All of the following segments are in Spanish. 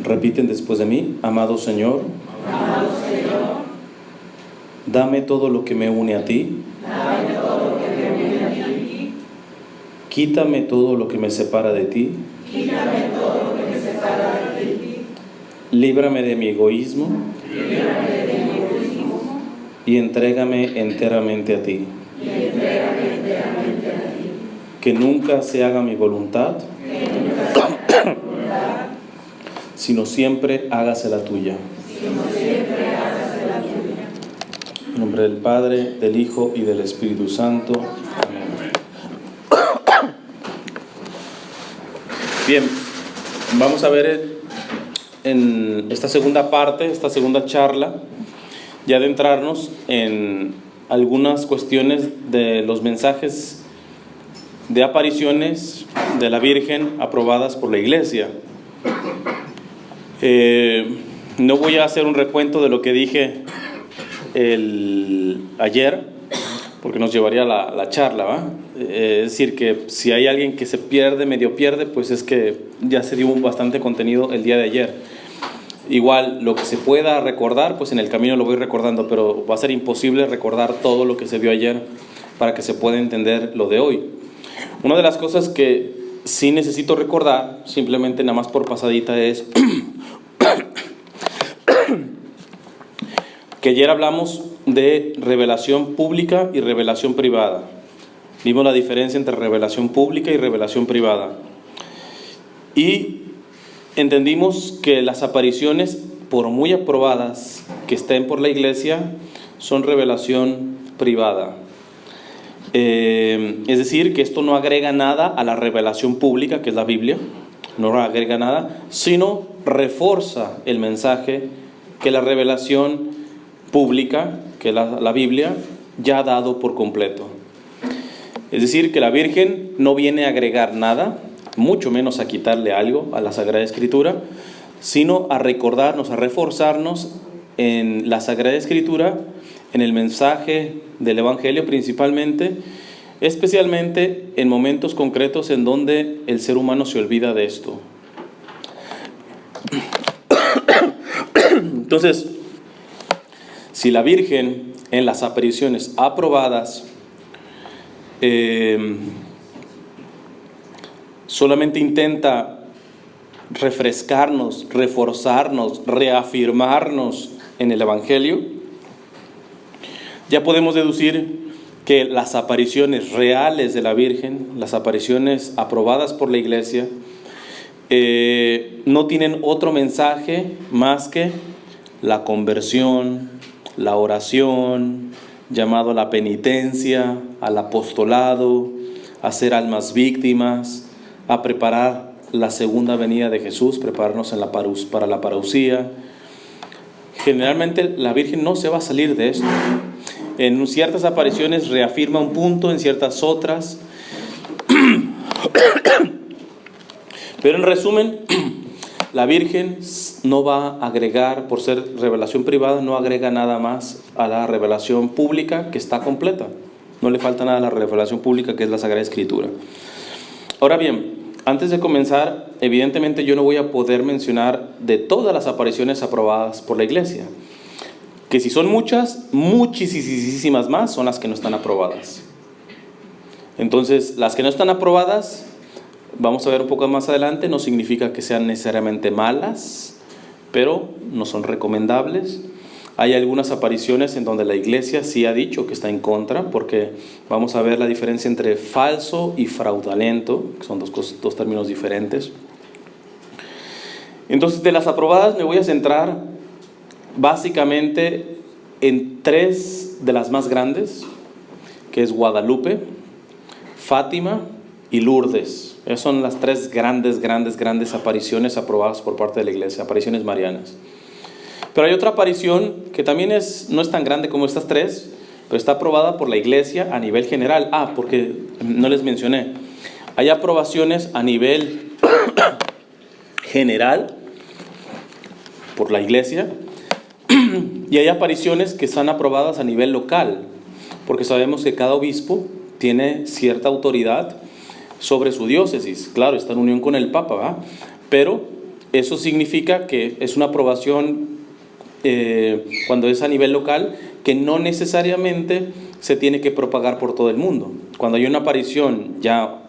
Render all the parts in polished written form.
Repiten después de mí: amado Señor, dame todo lo que me une a ti, quítame todo lo que me separa de ti, líbrame de mi egoísmo y entrégame enteramente a ti. Que nunca se haga mi voluntad, sino siempre hágase la tuya. En nombre del Padre, del Hijo y del Espíritu Santo. Amén. Bien, vamos a ver en esta segunda parte, esta segunda charla, ya adentrarnos en algunas cuestiones de los mensajes de apariciones de la Virgen aprobadas por la Iglesia. No voy a hacer un recuento de lo que dije ayer, porque nos llevaría la charla, ¿va? Es decir, que si hay alguien que se pierde, medio pierde, pues es que ya se dio bastante contenido el día de ayer. Igual, lo que se pueda recordar, pues en el camino lo voy recordando, pero va a ser imposible recordar todo lo que se vio ayer para que se pueda entender lo de hoy. Una de las cosas que sí necesito recordar, simplemente nada más por pasadita, es que ayer hablamos de revelación pública y revelación privada. Vimos la diferencia entre revelación pública y revelación privada. Y entendimos que las apariciones, por muy aprobadas que estén por la Iglesia, son revelación privada. Es decir, que esto no agrega nada a la revelación pública, que es la Biblia, no agrega nada, sino refuerza el mensaje que la revelación pública, que la Biblia, ya ha dado por completo. Es decir, que la Virgen no viene a agregar nada, mucho menos a quitarle algo a la Sagrada Escritura, sino a recordarnos, a reforzarnos en la Sagrada Escritura, en el mensaje del Evangelio principalmente, especialmente en momentos concretos en donde el ser humano se olvida de esto. Entonces, si la Virgen en las apariciones aprobadas solamente intenta refrescarnos, reforzarnos, reafirmarnos en el Evangelio, ya podemos deducir que las apariciones reales de la Virgen, las apariciones aprobadas por la Iglesia, no tienen otro mensaje más que la conversión, la oración, llamado a la penitencia, al apostolado, a ser almas víctimas, a preparar la segunda venida de Jesús, prepararnos para la parusía. Generalmente la Virgen no se va a salir de esto. En ciertas apariciones reafirma un punto, en ciertas otras. Pero en resumen, la Virgen no va a agregar, por ser revelación privada, no agrega nada más a la revelación pública, que está completa. No le falta nada a la revelación pública, que es la Sagrada Escritura. Ahora bien, antes de comenzar, evidentemente yo no voy a poder mencionar de todas las apariciones aprobadas por la Iglesia, que si son muchas, muchísimas más son las que no están aprobadas. Entonces, las que no están aprobadas, vamos a ver un poco más adelante, no significa que sean necesariamente malas, pero no son recomendables. Hay algunas apariciones en donde la Iglesia sí ha dicho que está en contra, porque vamos a ver la diferencia entre falso y fraudulento, que son dos términos diferentes. Entonces, de las aprobadas me voy a centrar básicamente en tres de las más grandes, que es Guadalupe, Fátima y Lourdes. Esas son las tres grandes apariciones aprobadas por parte de la Iglesia, apariciones marianas. Pero hay otra aparición que también no es tan grande como estas tres, pero está aprobada por la Iglesia a nivel general. Porque no les mencioné, hay aprobaciones a nivel general por la Iglesia y hay apariciones que están aprobadas a nivel local, porque sabemos que cada obispo tiene cierta autoridad sobre su diócesis. Claro, está en unión con el Papa, ¿va? Pero eso significa que es una aprobación cuando es a nivel local, que no necesariamente se tiene que propagar por todo el mundo. Cuando hay una aparición ya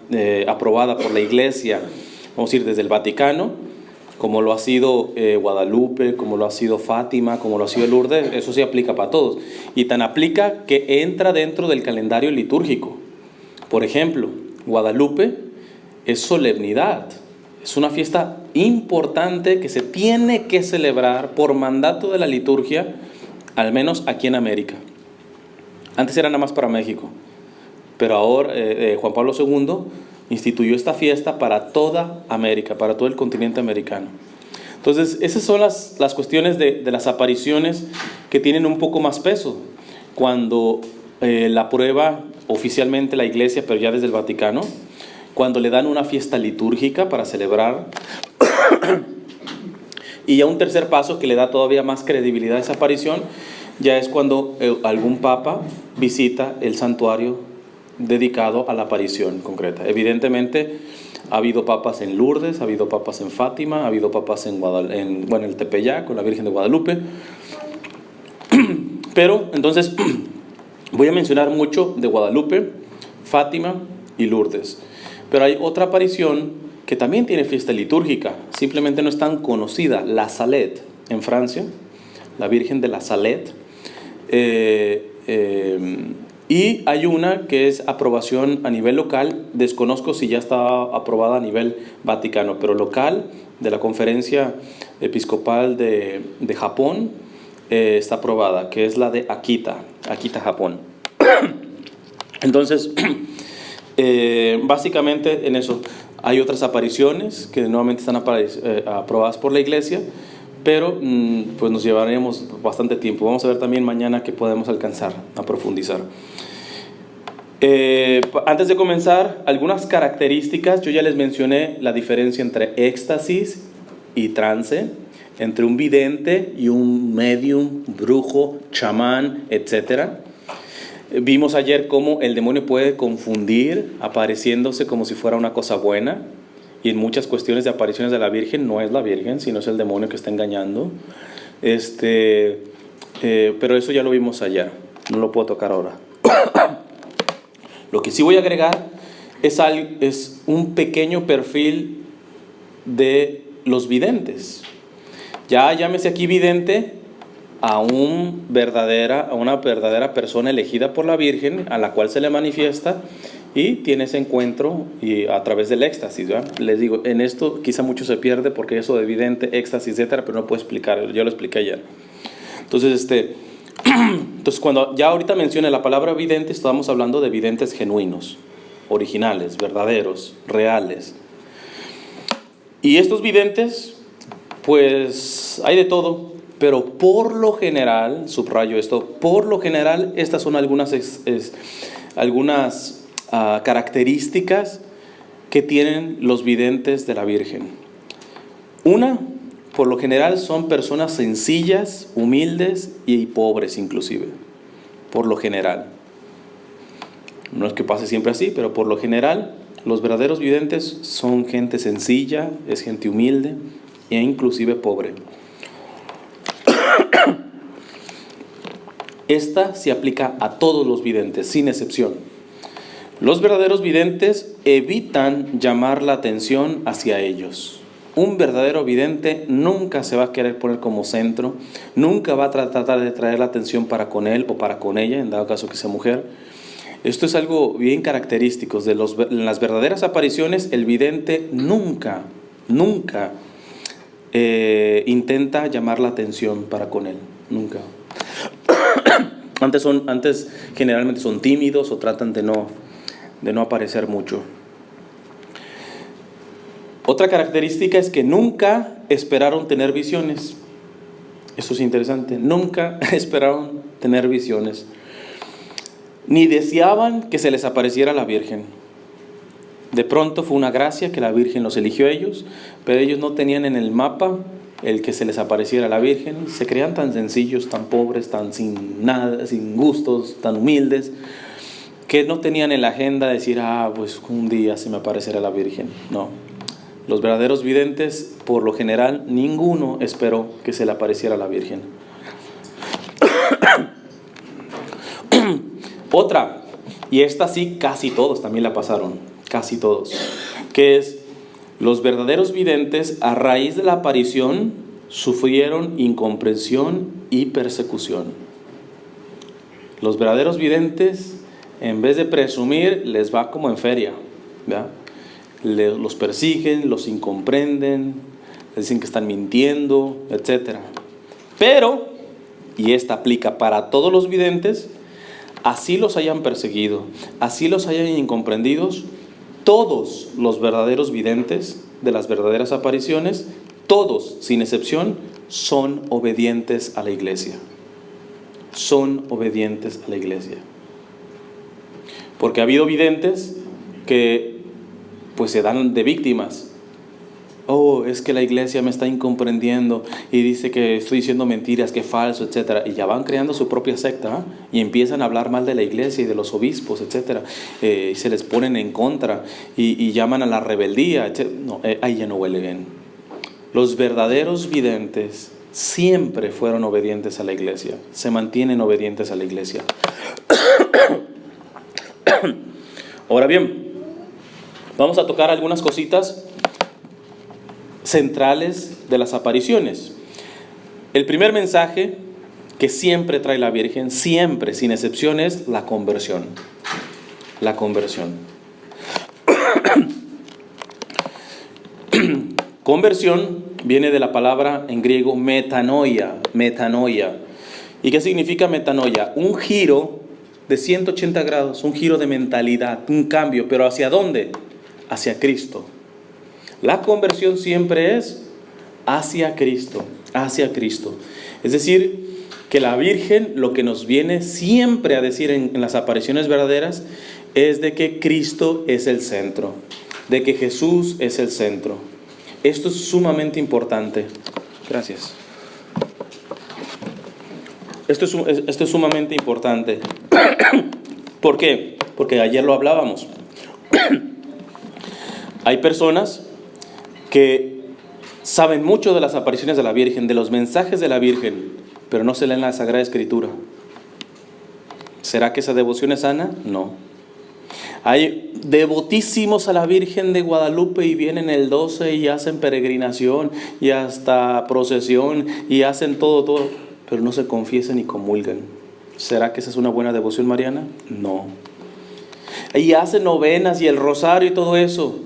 aprobada por la Iglesia, vamos a decir desde el Vaticano, como lo ha sido Guadalupe, como lo ha sido Fátima, como lo ha sido Lourdes, eso se aplica para todos. Y tan aplica que entra dentro del calendario litúrgico. Por ejemplo, Guadalupe es solemnidad, es una fiesta importante que se tiene que celebrar por mandato de la liturgia, al menos aquí en América. Antes era nada más para México, pero ahora Juan Pablo II instituyó esta fiesta para toda América, para todo el continente americano. Entonces, esas son las cuestiones de las apariciones que tienen un poco más peso. Cuando la aprueba oficialmente la Iglesia, pero ya desde el Vaticano, cuando le dan una fiesta litúrgica para celebrar. Y ya un tercer paso que le da todavía más credibilidad a esa aparición, ya es cuando algún papa visita el santuario dedicado a la aparición concreta. Evidentemente ha habido papas en Lourdes, ha habido papas en Fátima, ha habido papas en el Tepeyac con la Virgen de Guadalupe. Pero entonces voy a mencionar mucho de Guadalupe, Fátima y Lourdes. Pero hay otra aparición que también tiene fiesta litúrgica, simplemente no es tan conocida, la Salette, en Francia, la Virgen de la Salette. Y hay una que es aprobación a nivel local, desconozco si ya está aprobada a nivel Vaticano, pero local, de la Conferencia Episcopal de Japón, está aprobada, que es la de Akita, Japón. Entonces, básicamente en eso hay otras apariciones que nuevamente están aprobadas por la Iglesia, pero pues nos llevaremos bastante tiempo. Vamos a ver también mañana qué podemos alcanzar a profundizar. Antes de comenzar, algunas características. Yo ya les mencioné la diferencia entre éxtasis y trance, entre un vidente y un medium, brujo, chamán, etc. Vimos ayer cómo el demonio puede confundir, apareciéndose como si fuera una cosa buena, y en muchas cuestiones de apariciones de la Virgen no es la Virgen, sino es el demonio que está engañando. Pero eso ya lo vimos ayer, no lo puedo tocar ahora. Lo que sí voy a agregar es un pequeño perfil de los videntes. Ya llámese aquí vidente a una verdadera persona elegida por la Virgen, a la cual se le manifiesta y tiene ese encuentro y a través del éxtasis, ¿verdad? Les digo, en esto quizá mucho se pierde porque eso de vidente, éxtasis, etcétera, pero no puedo explicar, yo lo expliqué ayer. Entonces, cuando ya ahorita mencione la palabra vidente, estamos hablando de videntes genuinos, originales, verdaderos, reales. Y estos videntes, pues hay de todo, pero por lo general, subrayo esto, por lo general estas son algunas características que tienen los videntes de la Virgen. Una, por lo general son personas sencillas, humildes y pobres inclusive, por lo general. No es que pase siempre así, pero por lo general los verdaderos videntes son gente sencilla, es gente humilde e inclusive pobre. Esta se aplica a todos los videntes, sin excepción. Los verdaderos videntes evitan llamar la atención hacia ellos. Un verdadero vidente nunca se va a querer poner como centro, nunca va a tratar de traer la atención para con él o para con ella, en dado caso que sea mujer. Esto es algo bien característico. En las verdaderas apariciones, el vidente nunca intenta llamar la atención para con él, nunca. Antes generalmente son tímidos o tratan de no aparecer mucho. Otra característica es que nunca esperaron tener visiones. Eso es interesante. Nunca esperaron tener visiones. Ni deseaban que se les apareciera la Virgen. De pronto fue una gracia que la Virgen los eligió a ellos, pero ellos no tenían en el mapa el que se les apareciera la Virgen. Se creían tan sencillos, tan pobres, tan sin nada, sin gustos, tan humildes, que no tenían en la agenda decir, pues un día se me aparecerá la Virgen. No. Los verdaderos videntes, por lo general, ninguno esperó que se le apareciera a la Virgen. Otra, y esta sí casi todos también la pasaron, casi todos, que es: los verdaderos videntes, a raíz de la aparición, sufrieron incomprensión y persecución. Los verdaderos videntes, en vez de presumir, les va como en feria, ¿verdad? Los persiguen, los incomprenden, les dicen que están mintiendo, etc. Pero, y esta aplica para todos los videntes, así los hayan perseguido, así los hayan incomprendidos, todos los verdaderos videntes de las verdaderas apariciones, todos, sin excepción, son obedientes a la iglesia. Son obedientes a la iglesia. Porque ha habido videntes que pues se dan de víctimas. Oh, es que la iglesia me está incomprendiendo y dice que estoy diciendo mentiras, que falso, etc. Y ya van creando su propia secta, ¿eh? Y empiezan a hablar mal de la iglesia y de los obispos, etc. Y se les ponen en contra y llaman a la rebeldía, etc. No, ahí ya no huele bien. Los verdaderos videntes siempre fueron obedientes a la iglesia, se mantienen obedientes a la iglesia. Ahora bien, vamos a tocar algunas cositas centrales de las apariciones. El primer mensaje que siempre trae la Virgen, siempre, sin excepción, es la conversión. La conversión. Conversión viene de la palabra en griego metanoia, metanoia. ¿Y qué significa metanoia? Un giro de 180 grados, un giro de mentalidad, un cambio, pero ¿hacia dónde? Hacia Cristo. La conversión siempre es hacia Cristo, hacia Cristo. Es decir, que la Virgen lo que nos viene siempre a decir en las apariciones verdaderas es de que Cristo es el centro, de que Jesús es el centro. Esto es sumamente importante. Gracias. Esto es sumamente importante. ¿Por qué? Porque ayer lo hablábamos. Hay personas que saben mucho de las apariciones de la Virgen, de los mensajes de la Virgen, pero no se leen la Sagrada Escritura. ¿Será que esa devoción es sana? No. Hay devotísimos a la Virgen de Guadalupe y vienen el 12 y hacen peregrinación y hasta procesión y hacen todo, pero no se confiesan y comulgan. ¿Será que esa es una buena devoción mariana? No. Y hacen novenas y el rosario y todo eso,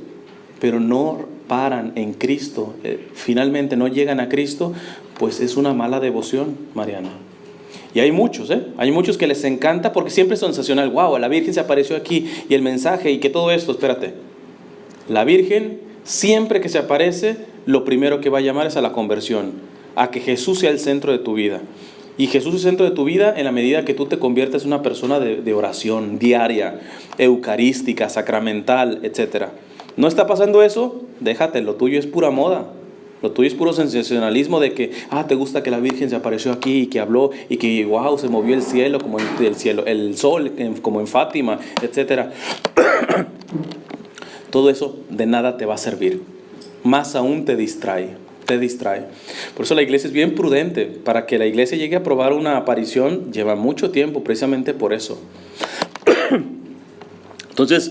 pero no paran en Cristo, finalmente no llegan a Cristo, pues es una mala devoción mariana. Y hay muchos que les encanta porque siempre es sensacional. Wow, la Virgen se apareció aquí y el mensaje y que todo esto, espérate. La Virgen siempre que se aparece, lo primero que va a llamar es a la conversión, a que Jesús sea el centro de tu vida. Y Jesús es el centro de tu vida en la medida que tú te conviertes en una persona de oración diaria, eucarística, sacramental, etc. ¿No está pasando eso? Déjate, lo tuyo es pura moda. Lo tuyo es puro sensacionalismo de que, te gusta que la Virgen se apareció aquí y que habló y que, wow, se movió el cielo, como el sol, como en Fátima, etc. Todo eso de nada te va a servir. Más aún te distrae. Por eso la iglesia es bien prudente. Para que la iglesia llegue a probar una aparición, lleva mucho tiempo, precisamente por eso. Entonces,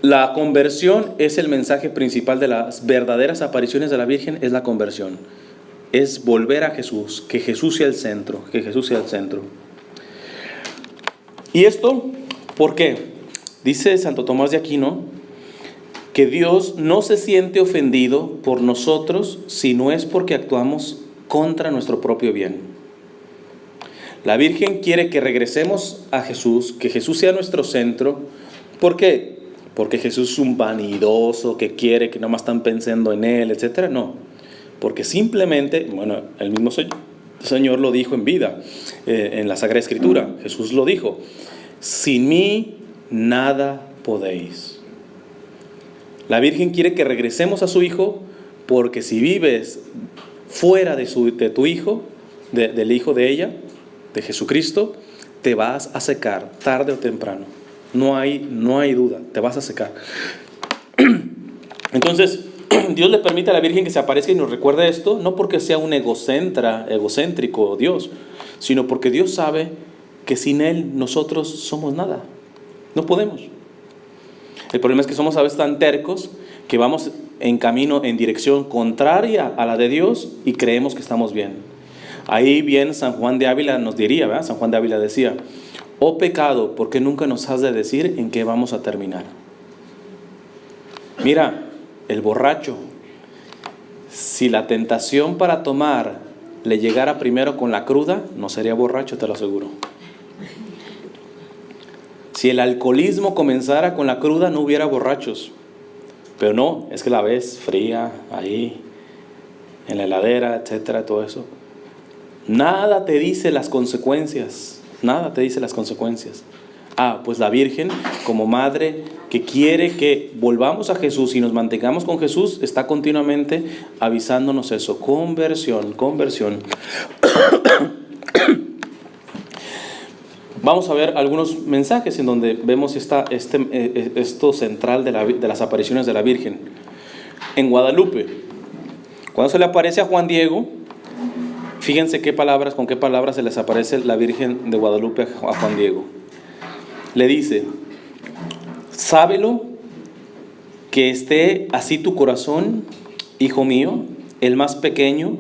la conversión es el mensaje principal de las verdaderas apariciones de la Virgen, es la conversión. Es volver a Jesús, que Jesús sea el centro, que Jesús sea el centro. ¿Y esto por qué? Dice Santo Tomás de Aquino que Dios no se siente ofendido por nosotros si no es porque actuamos contra nuestro propio bien. La Virgen quiere que regresemos a Jesús, que Jesús sea nuestro centro. ¿Por qué? Porque Jesús es un vanidoso que quiere que nada más están pensando en Él, etc. No, porque simplemente, el mismo Señor lo dijo en vida, en la Sagrada Escritura. Jesús lo dijo: sin mí nada podéis. La Virgen quiere que regresemos a su Hijo, porque si vives fuera de tu Hijo, del Hijo de ella, de Jesucristo, te vas a secar tarde o temprano. No hay duda, te vas a secar. Entonces, Dios le permite a la Virgen que se aparezca y nos recuerde esto, no porque sea un egocéntrico Dios, sino porque Dios sabe que sin Él nosotros somos nada. No podemos. El problema es que somos a veces tan tercos que vamos en camino, en dirección contraria a la de Dios y creemos que estamos bien. Ahí bien San Juan de Ávila nos diría, ¿verdad? San Juan de Ávila decía: oh pecado, ¿por qué nunca nos has de decir en qué vamos a terminar? Mira, el borracho, si la tentación para tomar le llegara primero con la cruda, no sería borracho, te lo aseguro. Si el alcoholismo comenzara con la cruda, no hubiera borrachos. Pero no, es que la ves fría ahí, en la heladera, etcétera, todo eso. Nada te dice las consecuencias, nada te dice las consecuencias. Pues la Virgen, como madre que quiere que volvamos a Jesús y nos mantengamos con Jesús, está continuamente avisándonos eso. Conversión, conversión. Vamos a ver algunos mensajes en donde vemos esto central de las apariciones de la Virgen. En Guadalupe, cuando se le aparece a Juan Diego, fíjense con qué palabras se les aparece la Virgen de Guadalupe a Juan Diego. Le dice: sábelo, que esté así tu corazón, hijo mío, el más pequeño.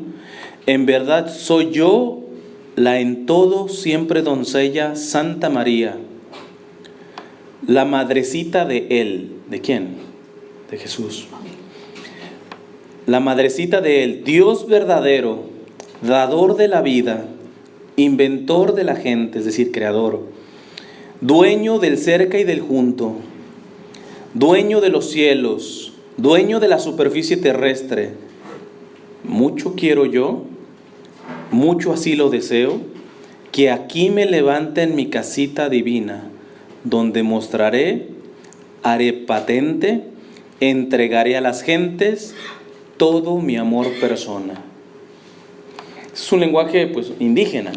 En verdad soy yo la en todo siempre doncella Santa María, la madrecita de Él. ¿De quién? De Jesús. La madrecita de Él, Dios verdadero, dador de la vida, inventor de la gente, es decir, creador, dueño del cerca y del junto, dueño de los cielos, dueño de la superficie terrestre. Mucho quiero yo, mucho así lo deseo, que aquí me levante en mi casita divina, donde mostraré, haré patente, entregaré a las gentes todo mi amor persona. Es un lenguaje pues indígena.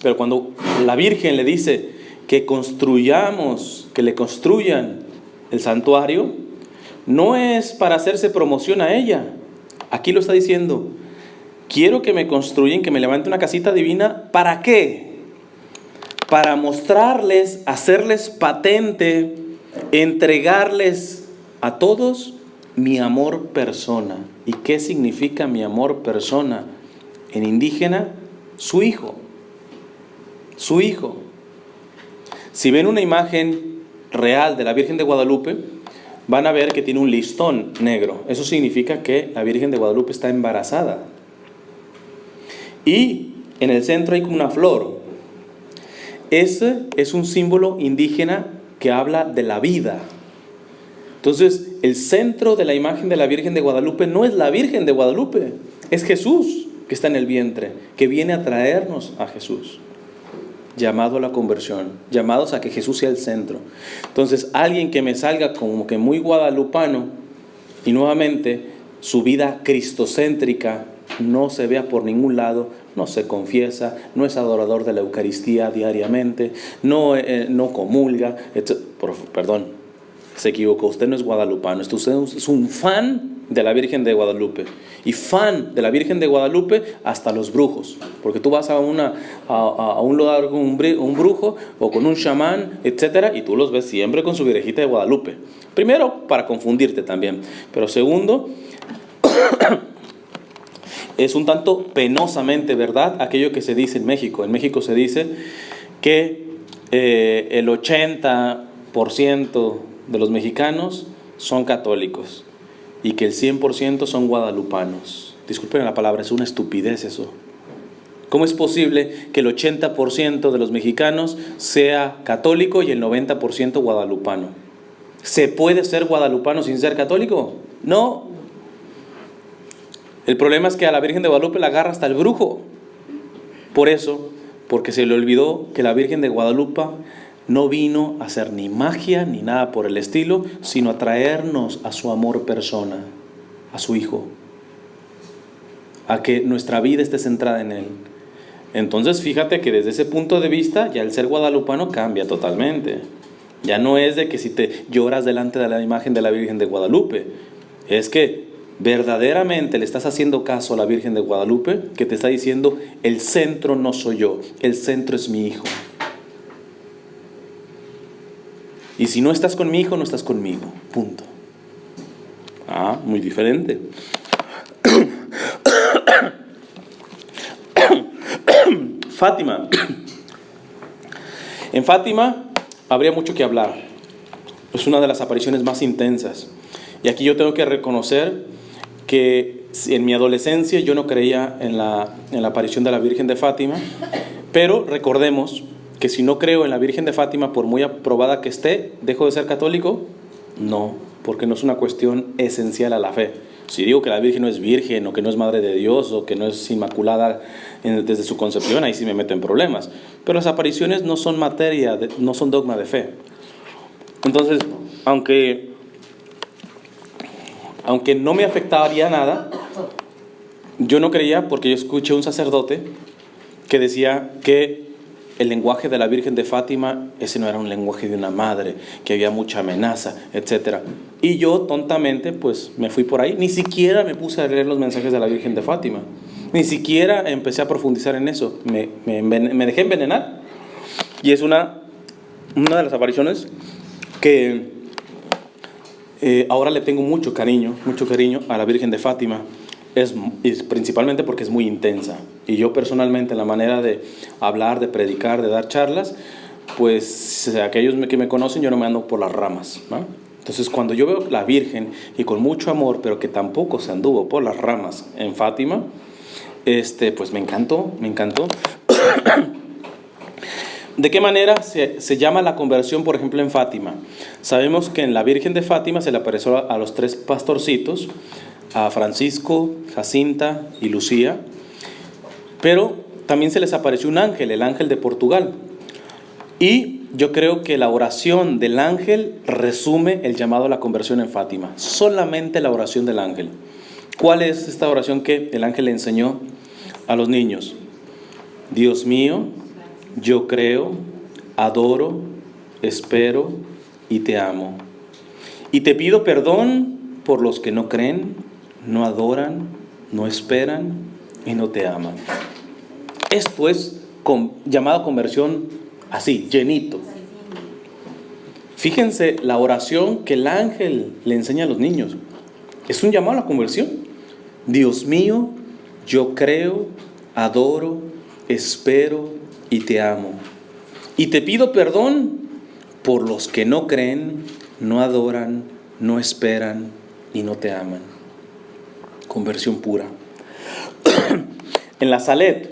Pero cuando la Virgen le dice que que le construyan el santuario, no es para hacerse promoción a ella. Aquí lo está diciendo: quiero que me construyan, que me levante una casita divina. ¿Para qué? Para mostrarles, hacerles patente, entregarles a todos mi amor persona. ¿Y qué significa mi amor persona? En indígena, su hijo. Su hijo. Si ven una imagen real de la Virgen de Guadalupe, van a ver que tiene un listón negro. Eso significa que la Virgen de Guadalupe está embarazada. Y en el centro hay como una flor. Ese es un símbolo indígena que habla de la vida. Entonces, el centro de la imagen de la Virgen de Guadalupe no es la Virgen de Guadalupe, es Jesús que está en el vientre, que viene a traernos a Jesús. Llamado a la conversión, llamados a que Jesús sea el centro. Entonces, alguien que me salga como que muy guadalupano y nuevamente su vida cristocéntrica no se vea por ningún lado, no se confiesa, no es adorador de la Eucaristía diariamente, no comulga, perdón, se equivocó, usted no es guadalupano, usted es un fan de la Virgen de Guadalupe, y fan de la Virgen de Guadalupe hasta los brujos, porque tú vas a un lugar con un brujo o con un chamán, etcétera, y tú los ves siempre con su Virgejita de Guadalupe. Primero, para confundirte también, pero segundo, es un tanto penosamente verdad aquello que se dice en México. En México se dice que el 80% de los mexicanos son católicos y que el 100% son guadalupanos. Disculpen la palabra, es una estupidez eso. ¿Cómo es posible que el 80% de los mexicanos sea católico y el 90% guadalupano? ¿Se puede ser guadalupano sin ser católico? No. El problema es que a la Virgen de Guadalupe la agarra hasta el brujo. Por eso, porque se le olvidó que la Virgen de Guadalupe no vino a hacer ni magia ni nada por el estilo, sino a traernos a su amor persona, a su Hijo, a que nuestra vida esté centrada en Él. Entonces fíjate que desde ese punto de vista ya el ser guadalupano cambia totalmente. Ya no es de que si te lloras delante de la imagen de la Virgen de Guadalupe, es que verdaderamente le estás haciendo caso a la Virgen de Guadalupe, que te está diciendo, el centro no soy yo, el centro es mi hijo. Y si no estás con mi hijo, no estás conmigo, punto. Ah, muy diferente. Fátima. En Fátima habría mucho que hablar. Es una de las apariciones más intensas. Y aquí yo tengo que reconocer que en mi adolescencia yo no creía en la aparición de la Virgen de Fátima, pero recordemos que si no creo en la Virgen de Fátima, por muy aprobada que esté, ¿dejo de ser católico? No, porque no es una cuestión esencial a la fe. Si digo que la Virgen no es virgen, o que no es madre de Dios, o que no es inmaculada desde su concepción, ahí sí me meto en problemas. Pero las apariciones no son materia, no son dogma de fe. Entonces, aunque no me afectaría nada, yo no creía, porque yo escuché un sacerdote que decía que el lenguaje de la Virgen de Fátima, ese no era un lenguaje de una madre, que había mucha amenaza, etc. Y yo tontamente pues me fui por ahí, ni siquiera me puse a leer los mensajes de la Virgen de Fátima, ni siquiera empecé a profundizar en eso, me dejé envenenar. Y es una de las apariciones que ahora le tengo mucho cariño a la Virgen de Fátima. Es principalmente porque es muy intensa. Y yo personalmente, la manera de hablar, de predicar, de dar charlas, pues aquellos que me conocen, yo no me ando por las ramas, ¿no? Entonces, cuando yo veo la Virgen, y con mucho amor, pero que tampoco se anduvo por las ramas en Fátima, pues me encantó. ¿De qué manera se llama la conversión, por ejemplo, en Fátima? Sabemos que en la Virgen de Fátima se le apareció a los 3 pastorcitos, a Francisco, Jacinta y Lucía, pero también se les apareció un ángel, el ángel de Portugal. Y yo creo que la oración del ángel resume el llamado a la conversión en Fátima. Solamente la oración del ángel. ¿Cuál es esta oración que el ángel le enseñó a los niños? Dios mío, yo creo, adoro, espero y te amo. Y te pido perdón por los que no creen, no adoran, no esperan y no te aman. Esto es llamado conversión así, llenito. Fíjense la oración que el ángel le enseña a los niños. Es un llamado a la conversión. Dios mío, yo creo, adoro, espero y te amo. Y te pido perdón por los que no creen, no adoran, no esperan y no te aman. Conversión pura. En la Salet,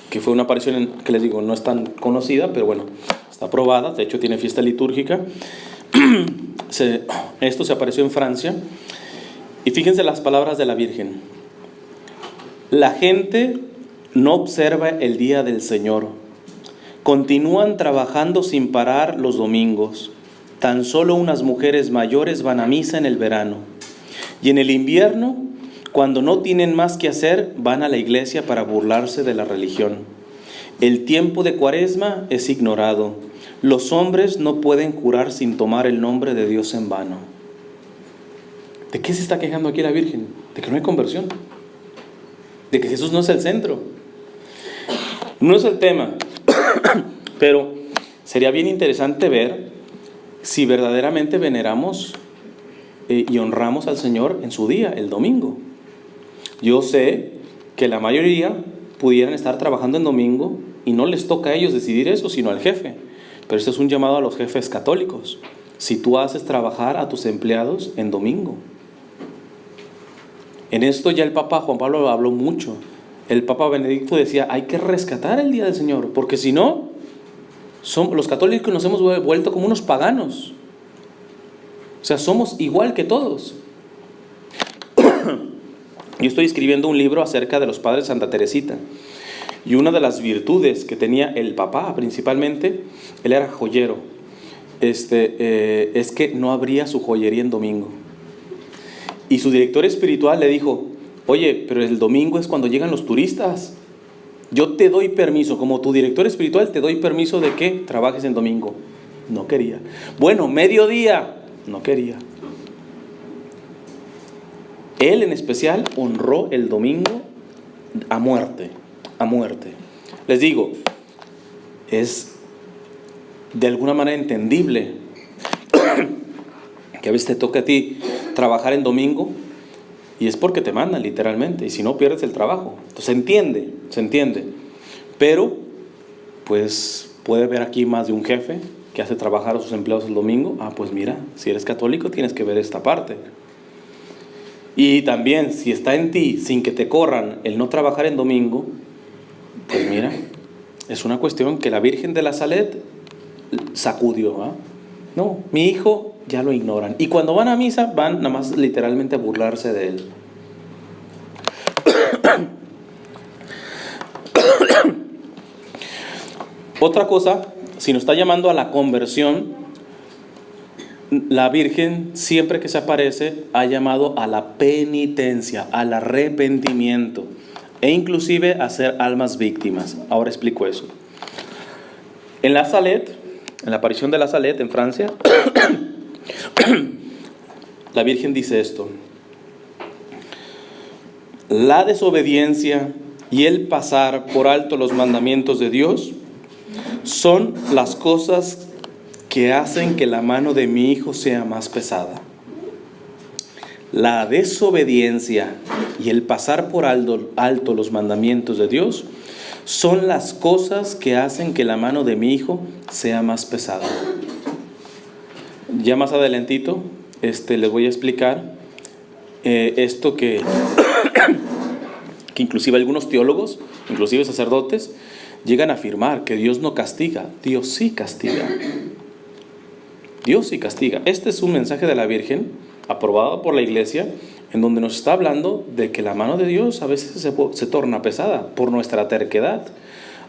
que fue una aparición que les digo, no es tan conocida, pero bueno, está aprobada, de hecho tiene fiesta litúrgica. Esto se apareció en Francia. Y fíjense las palabras de la Virgen. La gente no observa el día del Señor. Continúan trabajando sin parar los domingos. Tan solo unas mujeres mayores van a misa en el verano. Y en el invierno, cuando no tienen más que hacer, van a la iglesia para burlarse de la religión. El tiempo de Cuaresma es ignorado. Los hombres no pueden jurar sin tomar el nombre de Dios en vano. ¿De qué se está quejando aquí la Virgen? De que no hay conversión. De que Jesús no es el centro. No es el tema. Pero sería bien interesante ver si verdaderamente veneramos y honramos al Señor en su día, el domingo. Yo sé que la mayoría pudieran estar trabajando en domingo y no les toca a ellos decidir eso, sino al jefe. Pero esto es un llamado a los jefes católicos. Si tú haces trabajar a tus empleados en domingo. En esto ya el Papa Juan Pablo habló mucho. El Papa Benedicto decía, hay que rescatar el día del Señor, porque si no, los católicos nos hemos vuelto como unos paganos. O sea, somos igual que todos. Yo estoy escribiendo un libro acerca de los padres de Santa Teresita. Y una de las virtudes que tenía el papá, principalmente, él era joyero. Es que no abría su joyería en domingo. Y su director espiritual le dijo, oye, pero el domingo es cuando llegan los turistas. yo te doy permiso, como tu director espiritual, te doy permiso de que trabajes en domingo. No quería. Bueno, mediodía, no quería. Él en especial honró el domingo a muerte, a muerte. Les digo, es de alguna manera entendible que a veces te toca a ti trabajar en domingo y es porque te mandan literalmente, y si no pierdes el trabajo. Entonces se entiende. Pero pues puede haber aquí más de un jefe que hace trabajar a sus empleados el domingo. Pues mira, si eres católico tienes que ver esta parte. Y también si está en ti, sin que te corran, el no trabajar en domingo, pues mira, es una cuestión que la Virgen de la Salet sacudió. No, mi hijo ya lo ignoran. Y cuando van a misa, van nada más literalmente a burlarse de él. Otra cosa, si nos está llamando a la conversión, la Virgen siempre que se aparece ha llamado a la penitencia, al arrepentimiento e inclusive a ser almas víctimas. Ahora explico eso. En la Salet, en la aparición de la Salet en Francia, la Virgen dice esto: la desobediencia y el pasar por alto los mandamientos de Dios son las cosas que hacen que la mano de mi hijo sea más pesada. La desobediencia y el pasar por alto los mandamientos de Dios son las cosas que hacen que la mano de mi hijo sea más pesada. Ya más adelantito les voy a explicar esto que inclusive algunos teólogos, inclusive sacerdotes, llegan a afirmar que Dios no castiga. Dios sí castiga. Dios sí castiga. Este es un mensaje de la Virgen, aprobado por la Iglesia, en donde nos está hablando de que la mano de Dios a veces se torna pesada por nuestra terquedad.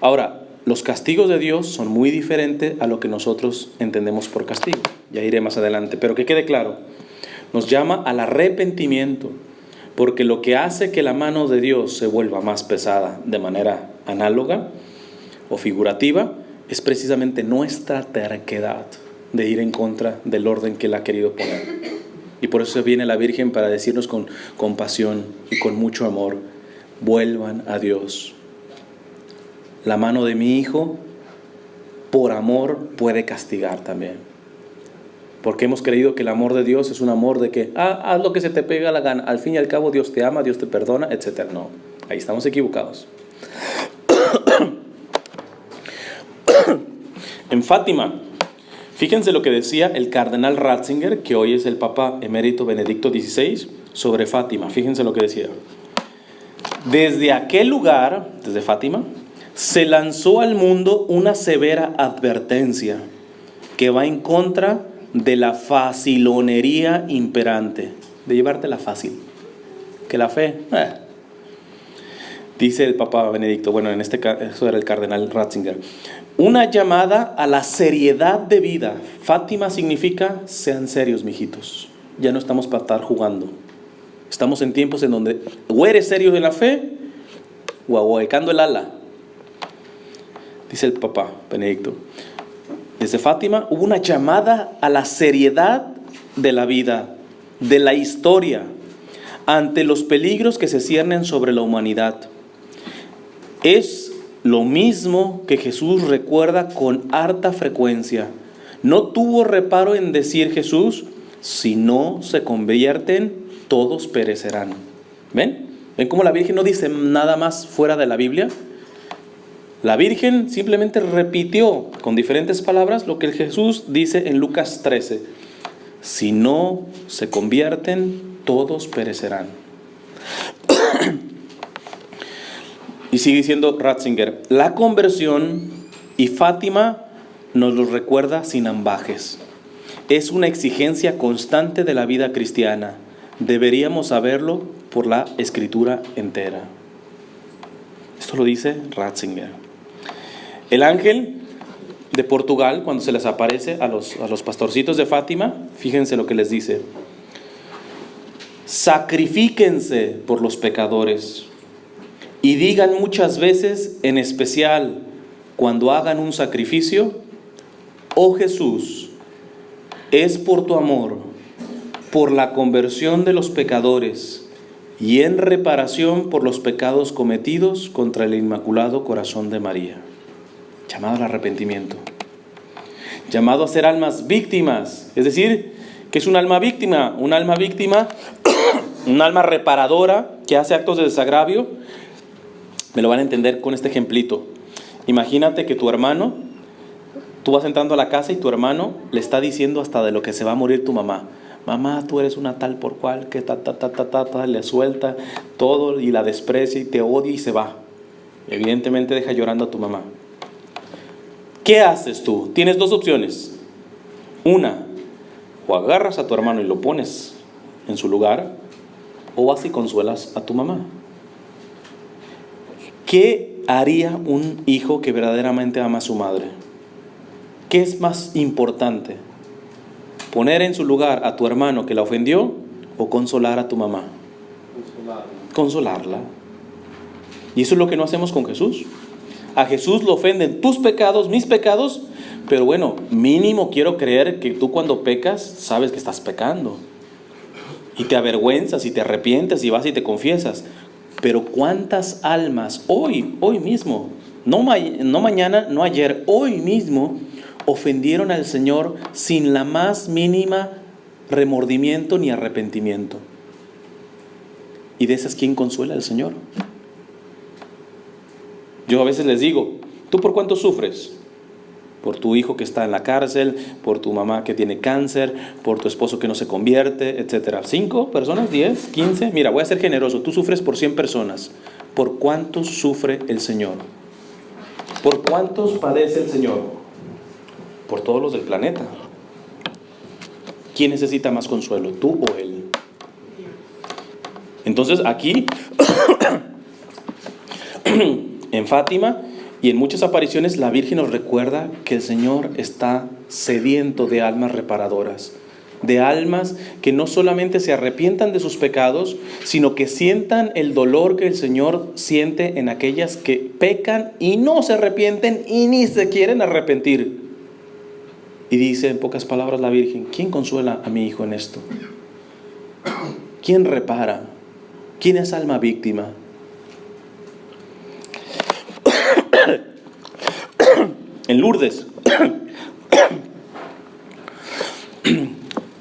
Ahora, los castigos de Dios son muy diferentes a lo que nosotros entendemos por castigo. Ya iré más adelante, pero que quede claro, nos llama al arrepentimiento, porque lo que hace que la mano de Dios se vuelva más pesada de manera análoga o figurativa es precisamente nuestra terquedad de ir en contra del orden que Él ha querido poner. Y por eso viene la Virgen para decirnos con compasión y con mucho amor: vuelvan a Dios. La mano de mi hijo, por amor, puede castigar también. Porque hemos creído que el amor de Dios es un amor de que, haz lo que se te pega la gana. Al fin y al cabo Dios te ama, Dios te perdona, etc. No, ahí estamos equivocados. En Fátima, fíjense lo que decía el cardenal Ratzinger, que hoy es el Papa emérito Benedicto XVI, sobre Fátima. Fíjense lo que decía. Desde aquel lugar, desde Fátima, se lanzó al mundo una severa advertencia que va en contra de la facilonería imperante, de llevártela fácil, que la fe, dice el Papa Benedicto, bueno, en este caso era el cardenal Ratzinger, una llamada a la seriedad de vida. Fátima significa: sean serios, mijitos, ya no estamos para estar jugando. Estamos en tiempos en donde o eres serio en la fe o ahuecando el ala. Dice el Papa Benedicto, desde Fátima hubo una llamada a la seriedad de la vida, de la historia, ante los peligros que se ciernen sobre la humanidad. Es lo mismo que Jesús recuerda con harta frecuencia. No tuvo reparo en decir Jesús: si no se convierten, todos perecerán. ¿Ven? ¿Ven cómo la Virgen no dice nada más fuera de la Biblia? La Virgen simplemente repitió con diferentes palabras lo que Jesús dice en Lucas 13. Si no se convierten, todos perecerán. Y sigue diciendo Ratzinger, la conversión, y Fátima nos lo recuerda sin ambajes, es una exigencia constante de la vida cristiana. Deberíamos saberlo por la Escritura entera. Esto lo dice Ratzinger. El ángel de Portugal, cuando se les aparece a los pastorcitos de Fátima, fíjense lo que les dice: sacrifíquense por los pecadores y digan muchas veces, en especial cuando hagan un sacrificio: oh Jesús, es por tu amor, por la conversión de los pecadores y en reparación por los pecados cometidos contra el Inmaculado Corazón de María. Llamado al arrepentimiento, llamado a ser almas víctimas. Es decir, ¿qué es un alma víctima? Un alma víctima, un alma reparadora que hace actos de desagravio. Me lo van a entender con este ejemplito. Imagínate que tu hermano, tú vas entrando a la casa y tu hermano le está diciendo hasta de lo que se va a morir tu mamá. Mamá, tú eres una tal por cual, que le suelta todo y la desprecia y te odia y se va. Evidentemente deja llorando a tu mamá. ¿Qué haces tú? Tienes dos opciones. Una, o agarras a tu hermano y lo pones en su lugar, o vas y consuelas a tu mamá. ¿Qué haría un hijo que verdaderamente ama a su madre? ¿Qué es más importante? ¿Poner en su lugar a tu hermano que la ofendió o consolar a tu mamá? Consolarla. Y eso es lo que no hacemos con Jesús. A Jesús lo ofenden tus pecados, mis pecados, pero bueno, mínimo quiero creer que tú cuando pecas sabes que estás pecando y te avergüenzas y te arrepientes y vas y te confiesas. Pero ¿cuántas almas hoy mismo, no mañana, no ayer, hoy mismo ofendieron al Señor sin la más mínima remordimiento ni arrepentimiento? Y de esas, ¿quién consuela al Señor? Yo a veces les digo, ¿tú por cuánto sufres? Por tu hijo que está en la cárcel, por tu mamá que tiene cáncer, por tu esposo que no se convierte, etc. ¿5 personas? ¿10? ¿15? Mira, voy a ser generoso. Tú sufres por 100 personas. ¿Por cuántos sufre el Señor? ¿Por cuántos padece el Señor? Por todos los del planeta. ¿Quién necesita más consuelo, tú o Él? Entonces aquí, en Fátima y en muchas apariciones, la Virgen nos recuerda que el Señor está sediento de almas reparadoras, de almas que no solamente se arrepientan de sus pecados, sino que sientan el dolor que el Señor siente en aquellas que pecan y no se arrepienten y ni se quieren arrepentir. Y dice en pocas palabras la Virgen: ¿quién consuela a mi hijo en esto? ¿Quién repara? ¿Quién es alma víctima? En Lourdes,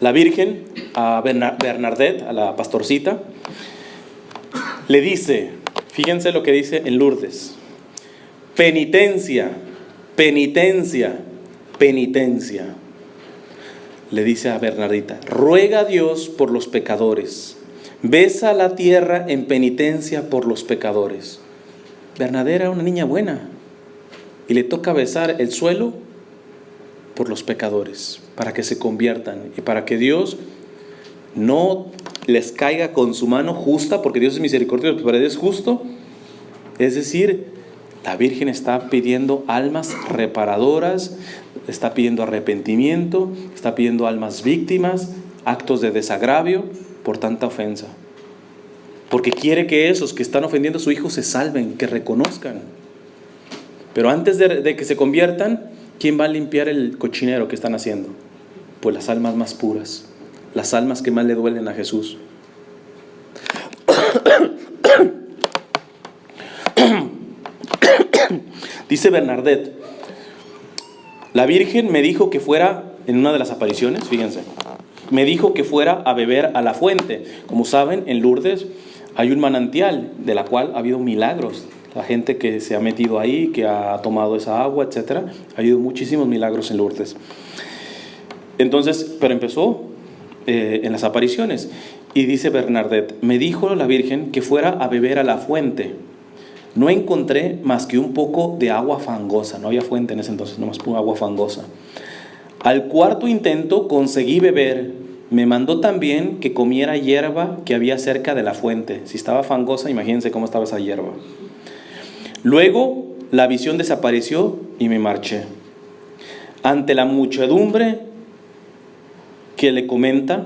la Virgen a Bernadette, a la pastorcita, le dice, fíjense lo que dice en Lourdes: penitencia, penitencia, penitencia. Le dice a Bernardita: ruega a Dios por los pecadores, besa la tierra en penitencia por los pecadores. Bernadette era una niña buena y le toca besar el suelo por los pecadores, para que se conviertan y para que Dios no les caiga con su mano justa, porque Dios es misericordioso, pero Él es justo. Es decir, la Virgen está pidiendo almas reparadoras, está pidiendo arrepentimiento, está pidiendo almas víctimas, actos de desagravio por tanta ofensa. Porque quiere que esos que están ofendiendo a su hijo se salven, que reconozcan. Pero antes de que se conviertan, ¿quién va a limpiar el cochinero que están haciendo? Pues las almas más puras, las almas que más le duelen a Jesús. Dice Bernadette: la Virgen me dijo que fuera, en una de las apariciones, fíjense, me dijo que fuera a beber a la fuente. Como saben, en Lourdes hay un manantial de la cual ha habido milagros. La gente que se ha metido ahí, que ha tomado esa agua, etc. Ha habido muchísimos milagros en Lourdes. Entonces, pero empezó en las apariciones. Y dice Bernadette: me dijo la Virgen que fuera a beber a la fuente. No encontré más que un poco de agua fangosa. No había fuente en ese entonces, nomás pura agua fangosa. Al cuarto intento conseguí beber. Me mandó también que comiera hierba que había cerca de la fuente. Si estaba fangosa, imagínense cómo estaba esa hierba. Luego la visión desapareció y me marché. Ante la muchedumbre que le comenta: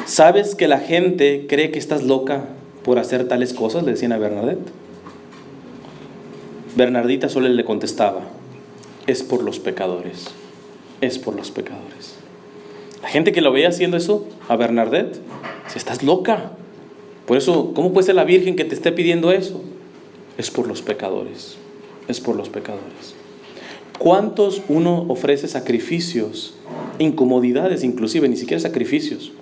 ¿sabes que la gente cree que estás loca por hacer tales cosas? Le decían a Bernadette. Bernardita solo le contestaba: es por los pecadores, es por los pecadores. La gente que lo veía haciendo eso a Bernadette, si estás loca. Por eso, ¿cómo puede ser la Virgen que te esté pidiendo eso? Es por los pecadores, es por los pecadores. ¿Cuántos uno ofrece sacrificios, incomodidades inclusive, ni siquiera sacrificios,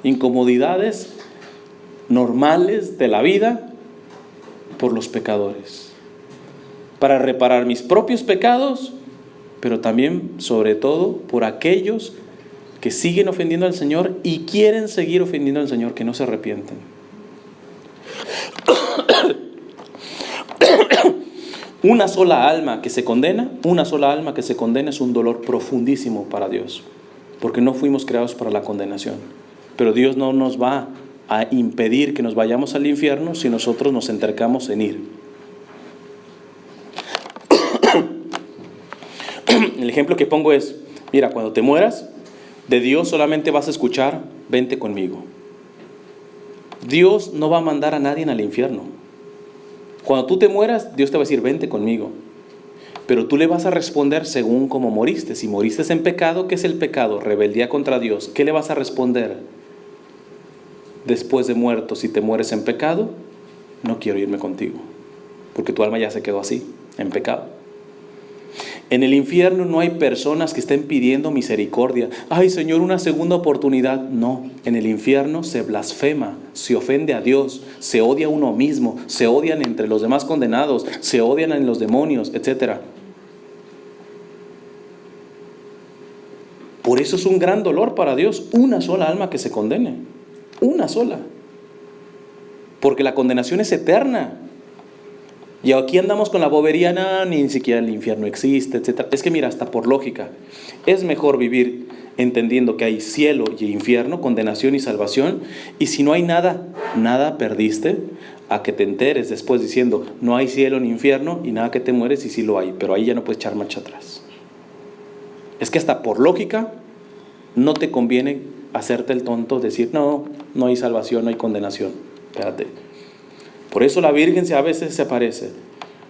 incomodidades normales de la vida por los pecadores? Para reparar mis propios pecados, pero también, sobre todo, por aquellos que siguen ofendiendo al Señor y quieren seguir ofendiendo al Señor, que no se arrepienten. Una sola alma que se condena es un dolor profundísimo para Dios, porque no fuimos creados para la condenación. Pero Dios no nos va a impedir que nos vayamos al infierno si nosotros nos entercamos en ir. El ejemplo que pongo es, mira, cuando te mueras, de Dios solamente vas a escuchar: vente conmigo. Dios no va a mandar a nadie al infierno. Cuando tú te mueras, Dios te va a decir: vente conmigo. Pero tú le vas a responder según cómo moriste. Si moriste en pecado, ¿qué es el pecado? Rebeldía contra Dios. ¿Qué le vas a responder después de muerto? Si te mueres en pecado, no quiero irme contigo, porque tu alma ya se quedó así, en pecado. En el infierno no hay personas que estén pidiendo misericordia. Ay, Señor, una segunda oportunidad. No, en el infierno se blasfema, se ofende a Dios, se odia a uno mismo, se odian entre los demás condenados, se odian en los demonios, etc. Por eso es un gran dolor para Dios una sola alma que se condene. Una sola. Porque la condenación es eterna. Y aquí andamos con la bobería: no, ni siquiera el infierno existe, etc. Es que mira, hasta por lógica, es mejor vivir entendiendo que hay cielo y infierno, condenación y salvación, y si no hay nada, nada perdiste, a que te enteres después diciendo: no hay cielo ni infierno, y nada, que te mueres y sí lo hay, pero ahí ya no puedes echar marcha atrás. Es que hasta por lógica no te conviene hacerte el tonto, decir: no hay salvación, no hay condenación. Espérate. Por eso la Virgen a veces se aparece,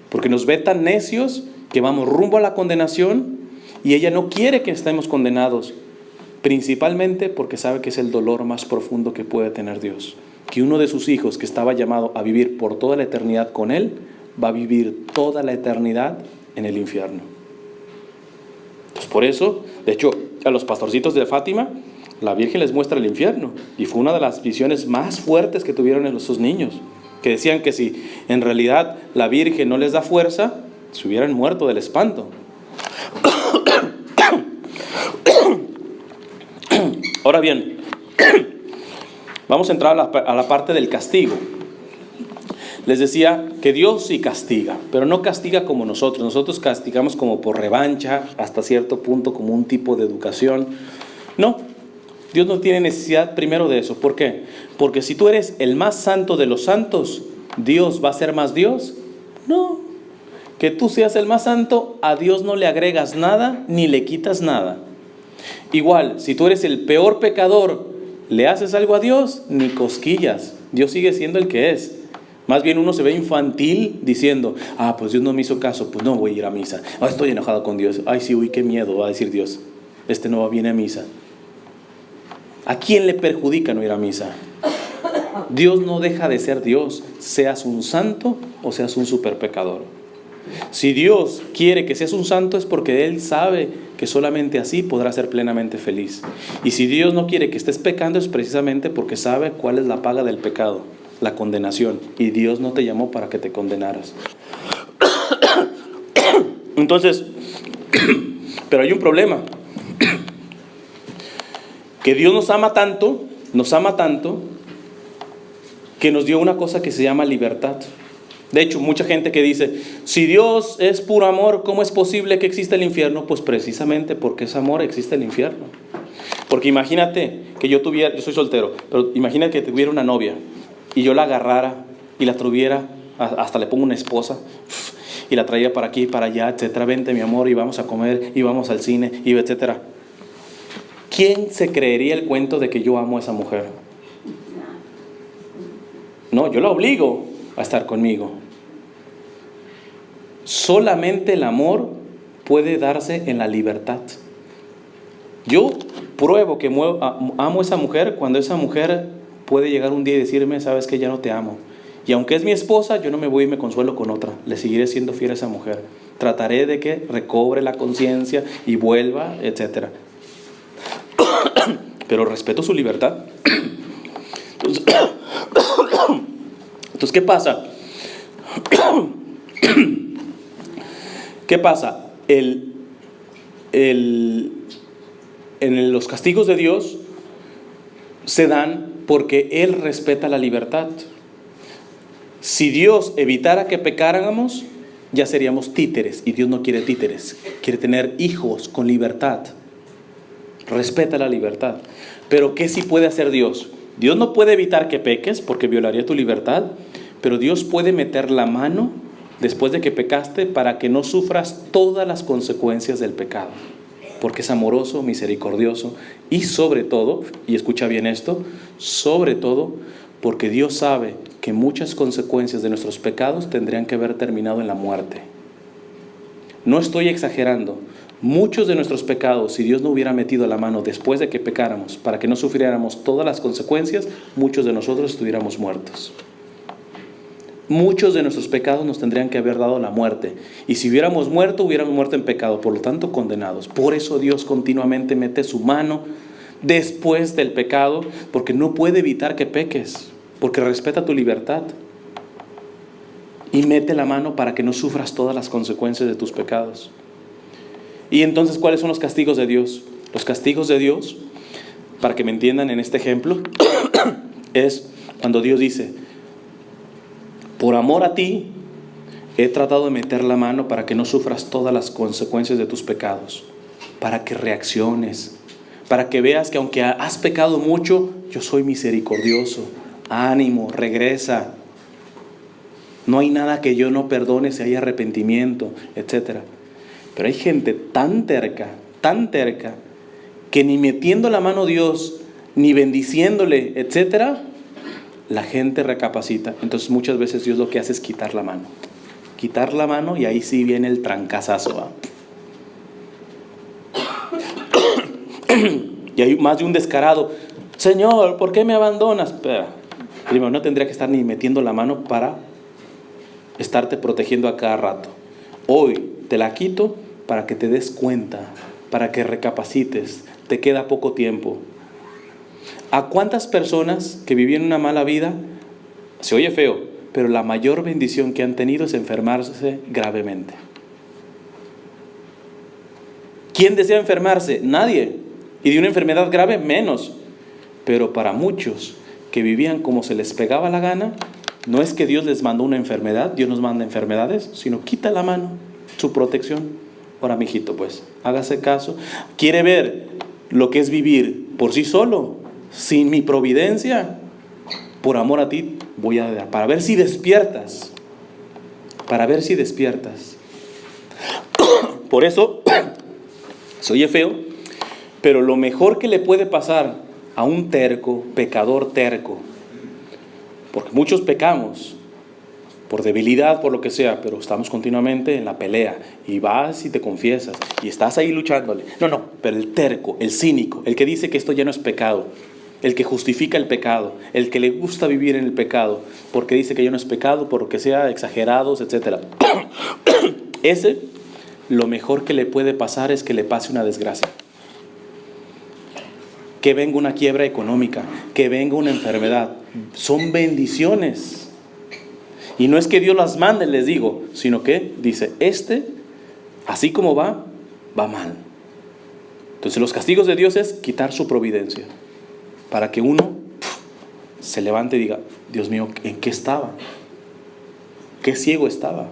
porque nos ve tan necios que vamos rumbo a la condenación, y ella no quiere que estemos condenados, principalmente porque sabe que es el dolor más profundo que puede tener Dios, que uno de sus hijos, que estaba llamado a vivir por toda la eternidad con Él, va a vivir toda la eternidad en el infierno. Pues por eso, de hecho, a los pastorcitos de Fátima, la Virgen les muestra el infierno, y fue una de las visiones más fuertes que tuvieron esos niños, que decían que si en realidad la Virgen no les da fuerza, se hubieran muerto del espanto. Ahora bien, vamos a entrar a la parte del castigo. Les decía que Dios sí castiga, pero no castiga como nosotros. Nosotros castigamos como por revancha, hasta cierto punto, como un tipo de educación. No, Dios no tiene necesidad primero de eso. ¿Por qué? Porque si tú eres el más santo de los santos, ¿Dios va a ser más Dios? No. Que tú seas el más santo, a Dios no le agregas nada ni le quitas nada. Igual, si tú eres el peor pecador, ¿le haces algo a Dios? Ni cosquillas. Dios sigue siendo el que es. Más bien uno se ve infantil diciendo: pues Dios no me hizo caso, pues no voy a ir a misa. Estoy enojado con Dios. Ay, sí, uy, qué miedo, va a decir Dios. No va bien a misa. ¿A quién le perjudica no ir a misa? Dios no deja de ser Dios, seas un santo o seas un super pecador. Si Dios quiere que seas un santo, es porque Él sabe que solamente así podrás ser plenamente feliz. Y si Dios no quiere que estés pecando, es precisamente porque sabe cuál es la paga del pecado: la condenación. Y Dios no te llamó para que te condenaras. Entonces, pero hay un problema. Que Dios nos ama tanto, que nos dio una cosa que se llama libertad. De hecho, mucha gente que dice: si Dios es puro amor, ¿cómo es posible que exista el infierno? Pues precisamente porque es amor existe el infierno. Porque imagínate que yo soy soltero, pero imagina que tuviera una novia y yo la agarrara y la tuviera, hasta le pongo una esposa, y la traía para aquí y para allá, etcétera. Vente, mi amor, y vamos a comer, y vamos al cine, y etcétera. ¿Quién se creería el cuento de que yo amo a esa mujer? No, yo la obligo a estar conmigo. Solamente el amor puede darse en la libertad. Yo pruebo que amo a esa mujer cuando esa mujer puede llegar un día y decirme, sabes que ya no te amo. Y aunque es mi esposa, yo no me voy y me consuelo con otra. Le seguiré siendo fiel a esa mujer. Trataré de que recobre la conciencia y vuelva, etc. Pero respeto su libertad. Entonces, ¿qué pasa? ¿Qué pasa? En los castigos de Dios se dan porque Él respeta la libertad. Si Dios evitara que pecáramos, ya seríamos títeres, y Dios no quiere títeres, quiere tener hijos con libertad. Respeta la libertad. Pero ¿qué sí puede hacer Dios? Dios no puede evitar que peques porque violaría tu libertad, pero Dios puede meter la mano después de que pecaste para que no sufras todas las consecuencias del pecado, porque es amoroso, misericordioso y sobre todo, y escucha bien esto, sobre todo porque Dios sabe que muchas consecuencias de nuestros pecados tendrían que haber terminado en la muerte. No estoy exagerando. Muchos de nuestros pecados, si Dios no hubiera metido la mano después de que pecáramos para que no sufriéramos todas las consecuencias, muchos de nosotros estuviéramos muertos. Muchos de nuestros pecados nos tendrían que haber dado la muerte. Y si hubiéramos muerto en pecado, por lo tanto condenados. Por eso Dios continuamente mete su mano después del pecado, porque no puede evitar que peques, porque respeta tu libertad. Y mete la mano para que no sufras todas las consecuencias de tus pecados. Y entonces, ¿cuáles son los castigos de Dios? Los castigos de Dios, para que me entiendan en este ejemplo, es cuando Dios dice, por amor a ti, he tratado de meter la mano para que no sufras todas las consecuencias de tus pecados, para que reacciones, para que veas que aunque has pecado mucho, yo soy misericordioso. Ánimo, regresa. No hay nada que yo no perdone si hay arrepentimiento, etc. Pero hay gente tan terca, que ni metiendo la mano Dios, ni bendiciéndole, etc., la gente recapacita. Entonces muchas veces Dios lo que hace es quitar la mano. Quitar la mano y ahí sí viene el trancazazo, ¿va? Y hay más de un descarado. Señor, ¿por qué me abandonas? Espera. Primero, no tendría que estar ni metiendo la mano para estarte protegiendo a cada rato. Hoy te la quito para que te des cuenta, para que recapacites. Te queda poco tiempo. ¿A cuántas personas que vivían una mala vida, se oye feo, pero la mayor bendición que han tenido es enfermarse gravemente? ¿Quién desea enfermarse? Nadie. Y de una enfermedad grave, menos. Pero para muchos que vivían como se les pegaba la gana, no es que Dios les mandó una enfermedad, Dios nos manda enfermedades, sino quita la mano, su protección. Ahora, mijito, pues, hágase caso. ¿Quiere ver lo que es vivir por sí solo, sin mi providencia? Por amor a ti voy a dar, para ver si despiertas. Para ver si despiertas. Por eso, se oye feo, pero lo mejor que le puede pasar a un terco, pecador terco, porque muchos pecamos por debilidad, por lo que sea, pero estamos continuamente en la pelea, y vas y te confiesas, y estás ahí luchándole. No, pero el terco, el cínico, el que dice que esto ya no es pecado, el que justifica el pecado, el que le gusta vivir en el pecado, porque dice que ya no es pecado, por lo que sea, exagerados, etc. Ese, lo mejor que le puede pasar es que le pase una desgracia. Que venga una quiebra económica, que venga una enfermedad. Son bendiciones. Y no es que Dios las mande, les digo, sino que dice, así como va mal. Entonces los castigos de Dios es quitar su providencia, para que uno se levante y diga, Dios mío, ¿en qué estaba? ¿Qué ciego estaba?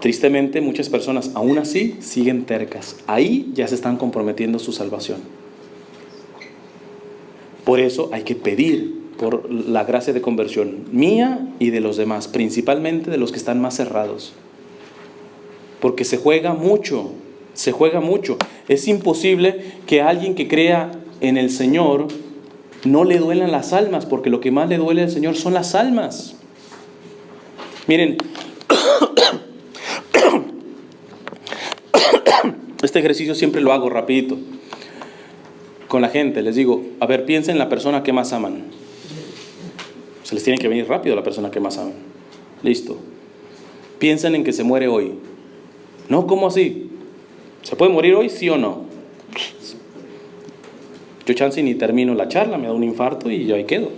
Tristemente, muchas personas aún así siguen tercas. Ahí ya se están comprometiendo su salvación. Por eso hay que pedir por la gracia de conversión mía y de los demás, principalmente de los que están más cerrados. Porque se juega mucho. Es imposible que alguien que crea en el Señor no le duelan las almas, porque lo que más le duele al Señor son las almas. Miren, este ejercicio siempre lo hago rapidito con la gente. Les digo, a ver, piensen en la persona que más aman. Se les tiene que venir rápido la persona que más aman. Listo. Piensen en que se muere hoy. No, ¿cómo así? ¿Se puede morir hoy, sí o no? Yo chance ni termino la charla, me da un infarto y yo ahí quedo.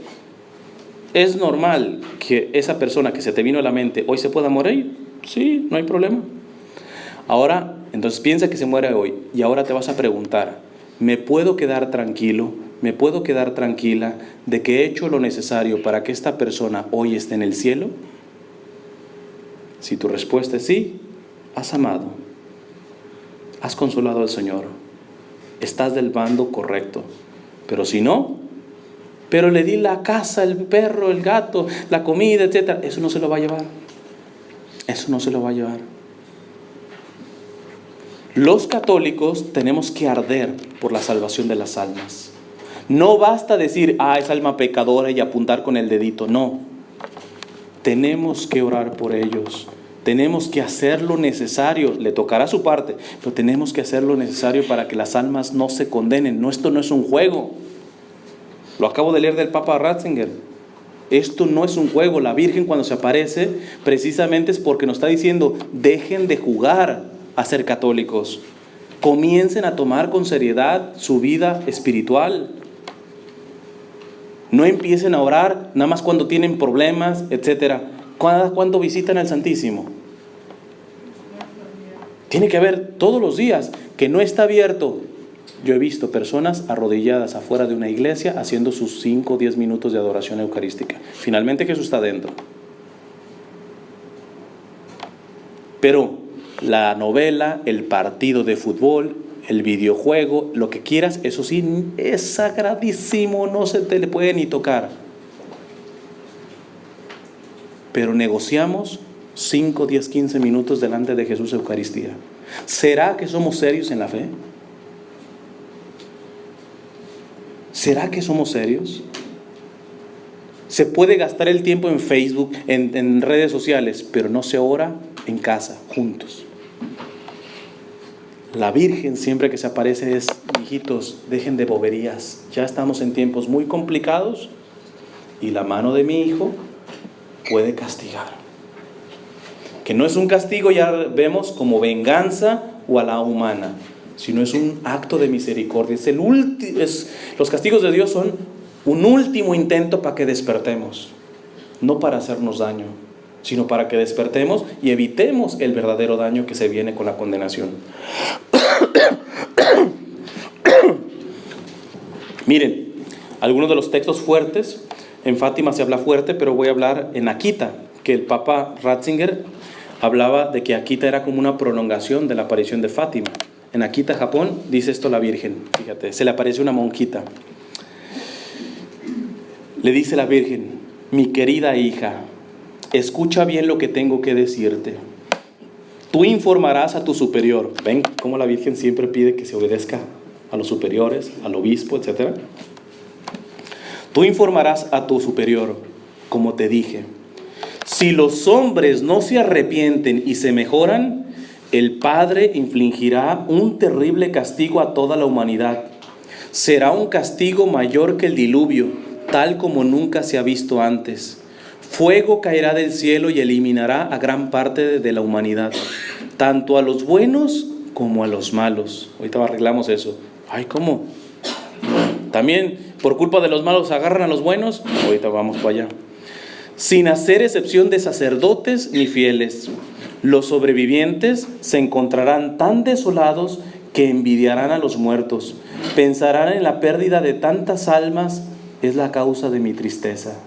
¿Es normal que esa persona que se te vino a la mente hoy se pueda morir? Sí, no hay problema. Ahora, entonces piensa que se muere hoy y ahora te vas a preguntar, ¿me puedo quedar tranquilo? ¿Me puedo quedar tranquila de que he hecho lo necesario para que esta persona hoy esté en el cielo? Si tu respuesta es sí, has amado, has consolado al Señor, estás del bando correcto. Pero si no, pero le di la casa, el perro, el gato, la comida, etc. Eso no se lo va a llevar. Eso no se lo va a llevar. Los católicos tenemos que arder por la salvación de las almas. No basta decir, es alma pecadora y apuntar con el dedito. No. Tenemos que orar por ellos. Tenemos que hacer lo necesario. Le tocará su parte, pero tenemos que hacer lo necesario para que las almas no se condenen. No, esto no es un juego. Lo acabo de leer del Papa Ratzinger. Esto no es un juego. La Virgen cuando se aparece precisamente es porque nos está diciendo, dejen de jugar a ser católicos. Comiencen a tomar con seriedad su vida espiritual. No empiecen a orar nada más cuando tienen problemas, etc. ¿Cuándo visitan al Santísimo? Tiene que haber todos los días. Que no está abierto. Yo he visto personas arrodilladas afuera de una iglesia haciendo sus 5 o 10 minutos de adoración eucarística. Finalmente Jesús está dentro. Pero la novela, el partido de fútbol, el videojuego, lo que quieras, eso sí, es sagradísimo, no se te le puede ni tocar. Pero negociamos 5, 10, 15 minutos delante de Jesús Eucaristía. ¿Será que somos serios en la fe? ¿Será que somos serios? Se puede gastar el tiempo en Facebook, en redes sociales, pero no se ora en casa, juntos. La Virgen siempre que se aparece es, hijitos, dejen de boberías. Ya estamos en tiempos muy complicados y la mano de mi hijo puede castigar. Que no es un castigo, ya vemos, como venganza o a la humana, sino es un acto de misericordia. Los castigos de Dios son un último intento para que despertemos, no para hacernos daño, sino para que despertemos y evitemos el verdadero daño que se viene con la condenación. Miren, algunos de los textos fuertes. En Fátima se habla fuerte, pero voy a hablar en Akita, que el Papa Ratzinger hablaba de que Akita era como una prolongación de la aparición de Fátima. En Akita, Japón, dice esto la Virgen. Fíjate, se le aparece una monjita. Le dice la Virgen, mi querida hija, escucha bien lo que tengo que decirte. Tú informarás a tu superior. ¿Ven cómo la Virgen siempre pide que se obedezca a los superiores, al obispo, etc.? Tú informarás a tu superior, como te dije. Si los hombres no se arrepienten y se mejoran, el Padre infligirá un terrible castigo a toda la humanidad. Será un castigo mayor que el diluvio, tal como nunca se ha visto antes. Fuego caerá del cielo y eliminará a gran parte de la humanidad, tanto a los buenos como a los malos. Ahorita arreglamos eso. Ay, ¿cómo? También por culpa de los malos agarran a los buenos. Ahorita vamos para allá. Sin hacer excepción de sacerdotes ni fieles. Los sobrevivientes se encontrarán tan desolados que envidiarán a los muertos. Pensarán en la pérdida de tantas almas. Es la causa de mi tristeza.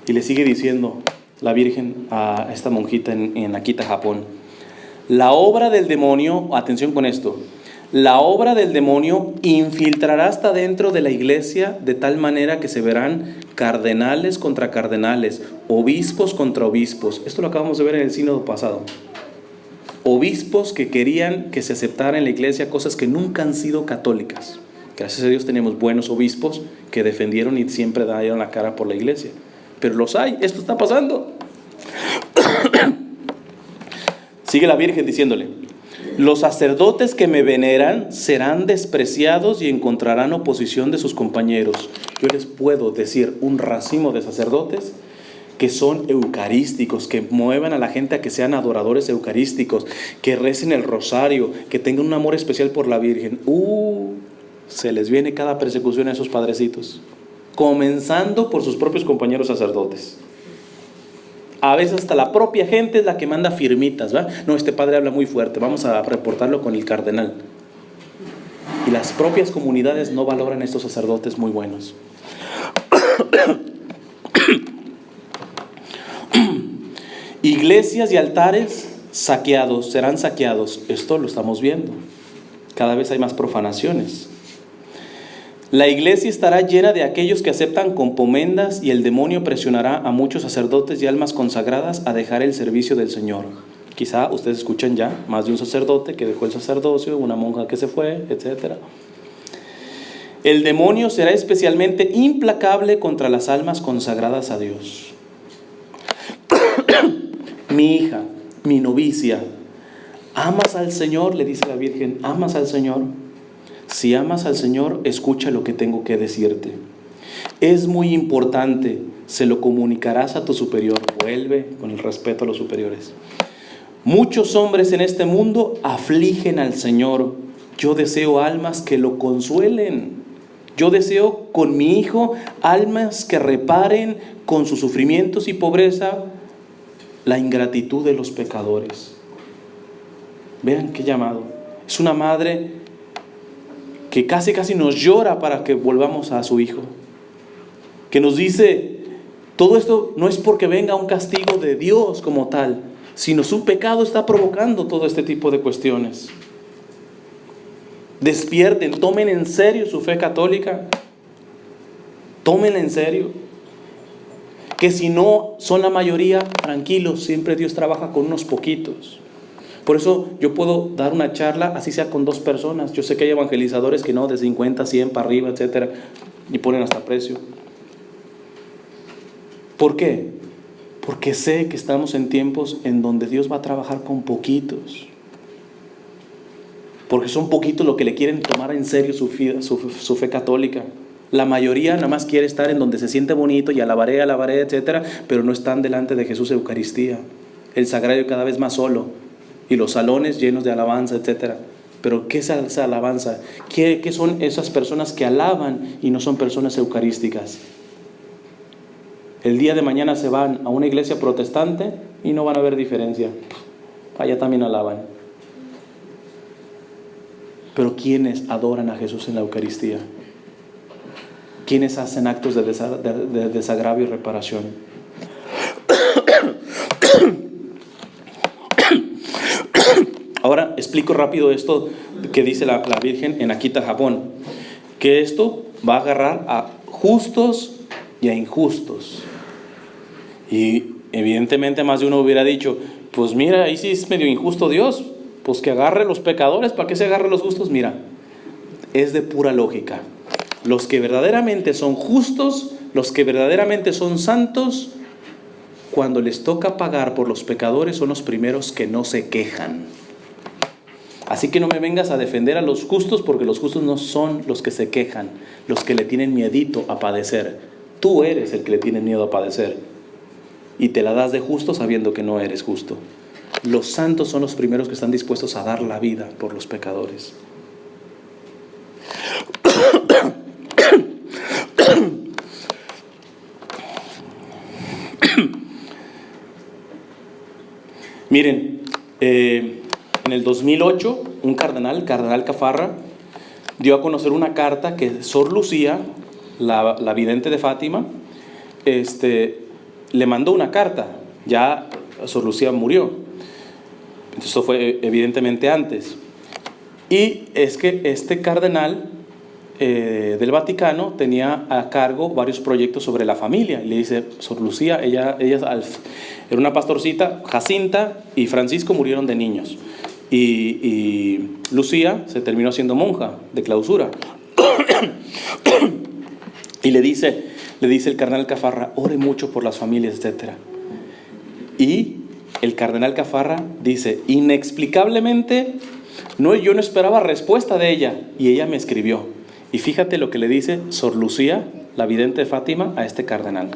Y le sigue diciendo la Virgen a esta monjita en Akita, Japón. La obra del demonio, atención con esto, la obra del demonio infiltrará hasta dentro de la iglesia de tal manera que se verán cardenales contra cardenales, obispos contra obispos. Esto lo acabamos de ver en el sínodo pasado. Obispos que querían que se aceptara en la iglesia cosas que nunca han sido católicas. Gracias a Dios tenemos buenos obispos que defendieron y siempre dieron la cara por la iglesia. Pero los hay, esto está pasando. Sigue la Virgen diciéndole: los sacerdotes que me veneran serán despreciados y encontrarán oposición de sus compañeros. Yo les puedo decir un racimo de sacerdotes que son eucarísticos, que muevan a la gente a que sean adoradores eucarísticos, que recen el rosario, que tengan un amor especial por la Virgen. Se les viene cada persecución a esos padrecitos, comenzando por sus propios compañeros sacerdotes. A veces hasta la propia gente es la que manda firmitas, ¿va? No, este padre habla muy fuerte, vamos a reportarlo con el cardenal. Y las propias comunidades no valoran a estos sacerdotes muy buenos. Iglesias y altares saqueados, serán saqueados. Esto lo estamos viendo. Cada vez hay más profanaciones. La iglesia estará llena de aquellos que aceptan componendas y el demonio presionará a muchos sacerdotes y almas consagradas a dejar el servicio del Señor. Quizá ustedes escuchan ya más de un sacerdote que dejó el sacerdocio, una monja que se fue, etc. El demonio será especialmente implacable contra las almas consagradas a Dios. Mi hija, mi novicia, ¿amas al Señor? Le dice la Virgen, ¿amas al Señor? Si amas al Señor, escucha lo que tengo que decirte. Es muy importante, se lo comunicarás a tu superior. Vuelve con el respeto a los superiores. Muchos hombres en este mundo afligen al Señor. Yo deseo almas que lo consuelen. Yo deseo con mi hijo almas que reparen con sus sufrimientos y pobreza la ingratitud de los pecadores. Vean qué llamado. Es una madre que casi nos llora para que volvamos a su hijo. Que nos dice, todo esto no es porque venga un castigo de Dios como tal, sino su pecado está provocando todo este tipo de cuestiones. Despierten, tomen en serio su fe católica. Tómenla en serio. Que si no son la mayoría, tranquilos, siempre Dios trabaja con unos poquitos. Por eso yo puedo dar una charla, así sea con 2 personas. Yo sé que hay evangelizadores que no, de 50, 100 para arriba, etcétera, y ponen hasta precio. ¿Por qué? Porque sé que estamos en tiempos en donde Dios va a trabajar con poquitos. Porque son poquitos los que le quieren tomar en serio su fe católica. La mayoría nada más quiere estar en donde se siente bonito y alabaré, etcétera, pero no están delante de Jesús Eucaristía. El sagrario cada vez más solo y los salones llenos de alabanza, etcétera. Pero ¿qué es esa alabanza? ¿Qué son esas personas que alaban y no son personas eucarísticas? El día de mañana se van a una iglesia protestante y no van a ver diferencia. Allá también alaban. Pero ¿quiénes adoran a Jesús en la Eucaristía? ¿Quiénes hacen actos de desagravio y reparación? Ahora explico rápido esto que dice la Virgen en Akita, Japón. Que esto va a agarrar a justos y a injustos. Y evidentemente más de uno hubiera dicho, pues mira, ahí sí es medio injusto Dios, pues que agarre los pecadores, ¿para qué se agarre los justos? Mira, es de pura lógica. Los que verdaderamente son justos, los que verdaderamente son santos, cuando les toca pagar por los pecadores son los primeros que no se quejan. Así que no me vengas a defender a los justos, porque los justos no son los que se quejan, los que le tienen miedito a padecer. Tú eres el que le tiene miedo a padecer y te la das de justo sabiendo que no eres justo. Los santos son los primeros que están dispuestos a dar la vida por los pecadores. Miren, en el 2008, un cardenal Cafarra, dio a conocer una carta que Sor Lucía, la vidente de Fátima, le mandó una carta. Ya Sor Lucía murió. Esto fue evidentemente antes. Y es que este cardenal del Vaticano tenía a cargo varios proyectos sobre la familia. Y le dice, Sor Lucía, ella era una pastorcita, Jacinta y Francisco murieron de niños. Y Lucía se terminó siendo monja de clausura. Y le dice el cardenal Cafarra, ore mucho por las familias, etc. Y el cardenal Cafarra dice, inexplicablemente, yo no esperaba respuesta de ella, y ella me escribió. Y fíjate lo que le dice Sor Lucía, la vidente de Fátima, a este cardenal.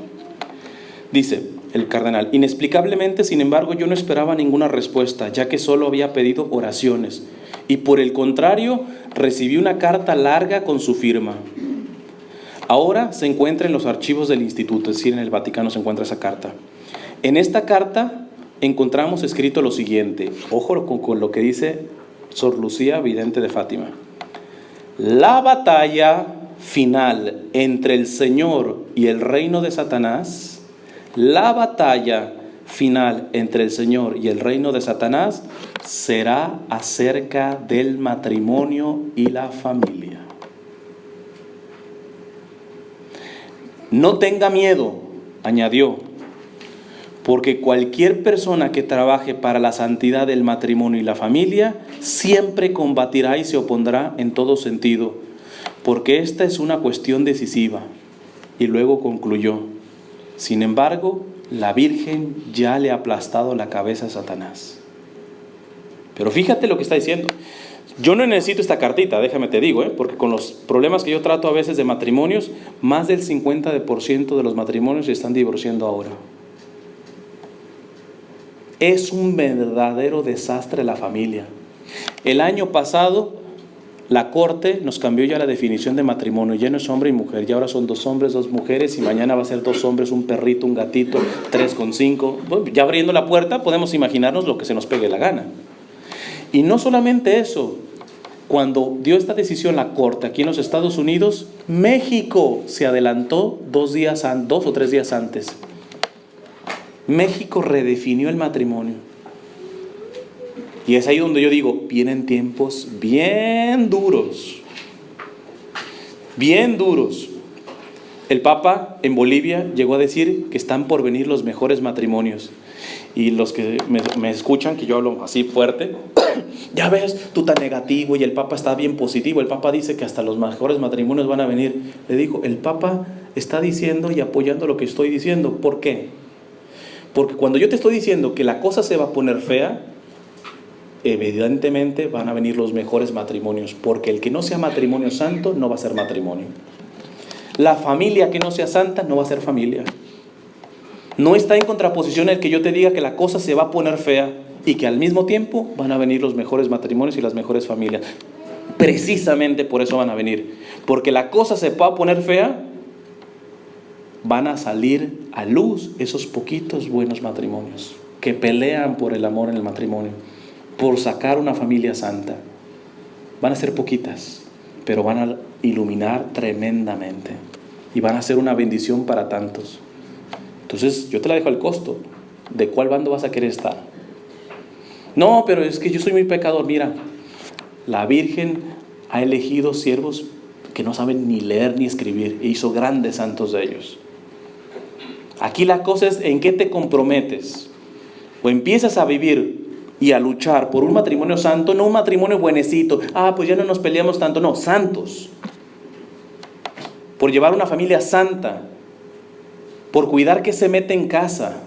Dice el cardenal, inexplicablemente, sin embargo, yo no esperaba ninguna respuesta, ya que solo había pedido oraciones. Y por el contrario, recibí una carta larga con su firma. Ahora se encuentra en los archivos del instituto, es decir, en el Vaticano se encuentra esa carta. En esta carta encontramos escrito lo siguiente, ojo con lo que dice Sor Lucía, vidente de Fátima. La batalla final entre el Señor y el reino de Satanás, la batalla final entre el Señor y el reino de Satanás será acerca del matrimonio y la familia. No tenga miedo, añadió, porque cualquier persona que trabaje para la santidad del matrimonio y la familia siempre combatirá y se opondrá en todo sentido, porque esta es una cuestión decisiva. Y luego concluyó, sin embargo, la Virgen ya le ha aplastado la cabeza a Satanás. Pero fíjate lo que está diciendo. Yo no necesito esta cartita, déjame te digo, porque con los problemas que yo trato a veces de matrimonios, más del 50% de los matrimonios se están divorciando ahora. Es un verdadero desastre la familia. El año pasado, la Corte nos cambió ya la definición de matrimonio. Ya no es hombre y mujer, ya ahora son 2 hombres, 2 mujeres, y mañana va a ser 2 hombres, un perrito, un gatito, 3 con 5. Bueno, ya abriendo la puerta podemos imaginarnos lo que se nos pegue la gana. Y no solamente eso, cuando dio esta decisión la Corte aquí en los Estados Unidos, México se adelantó 2 o 3 días antes. México redefinió el matrimonio. Y es ahí donde yo digo, vienen tiempos bien duros. Bien duros. El Papa en Bolivia llegó a decir que están por venir los mejores matrimonios. Y los que me escuchan, que yo hablo así fuerte, ya ves, tú tan negativo, y el Papa está bien positivo. El Papa dice que hasta los mejores matrimonios van a venir. Le digo, el Papa está diciendo y apoyando lo que estoy diciendo. ¿Por qué? Porque cuando yo te estoy diciendo que la cosa se va a poner fea, evidentemente van a venir los mejores matrimonios, porque el que no sea matrimonio santo no va a ser matrimonio. La familia que no sea santa no va a ser familia. No está en contraposición el que yo te diga que la cosa se va a poner fea y que al mismo tiempo van a venir los mejores matrimonios y las mejores familias. Precisamente por eso van a venir. Porque la cosa se va a poner fea, van a salir a luz esos poquitos buenos matrimonios que pelean por el amor en el matrimonio, por sacar una familia santa. Van a ser poquitas, pero van a iluminar tremendamente y van a ser una bendición para tantos. Entonces yo te la dejo al costo. ¿De cuál bando vas a querer estar? No, pero es que yo soy muy pecador. Mira, la Virgen ha elegido siervos que no saben ni leer ni escribir e hizo grandes santos de ellos. Aquí la cosa es en qué te comprometes. O empiezas a vivir y a luchar por un matrimonio santo, no un matrimonio buenecito. Pues ya no nos peleamos tanto. No, santos. Por llevar una familia santa. Por cuidar que se mete en casa.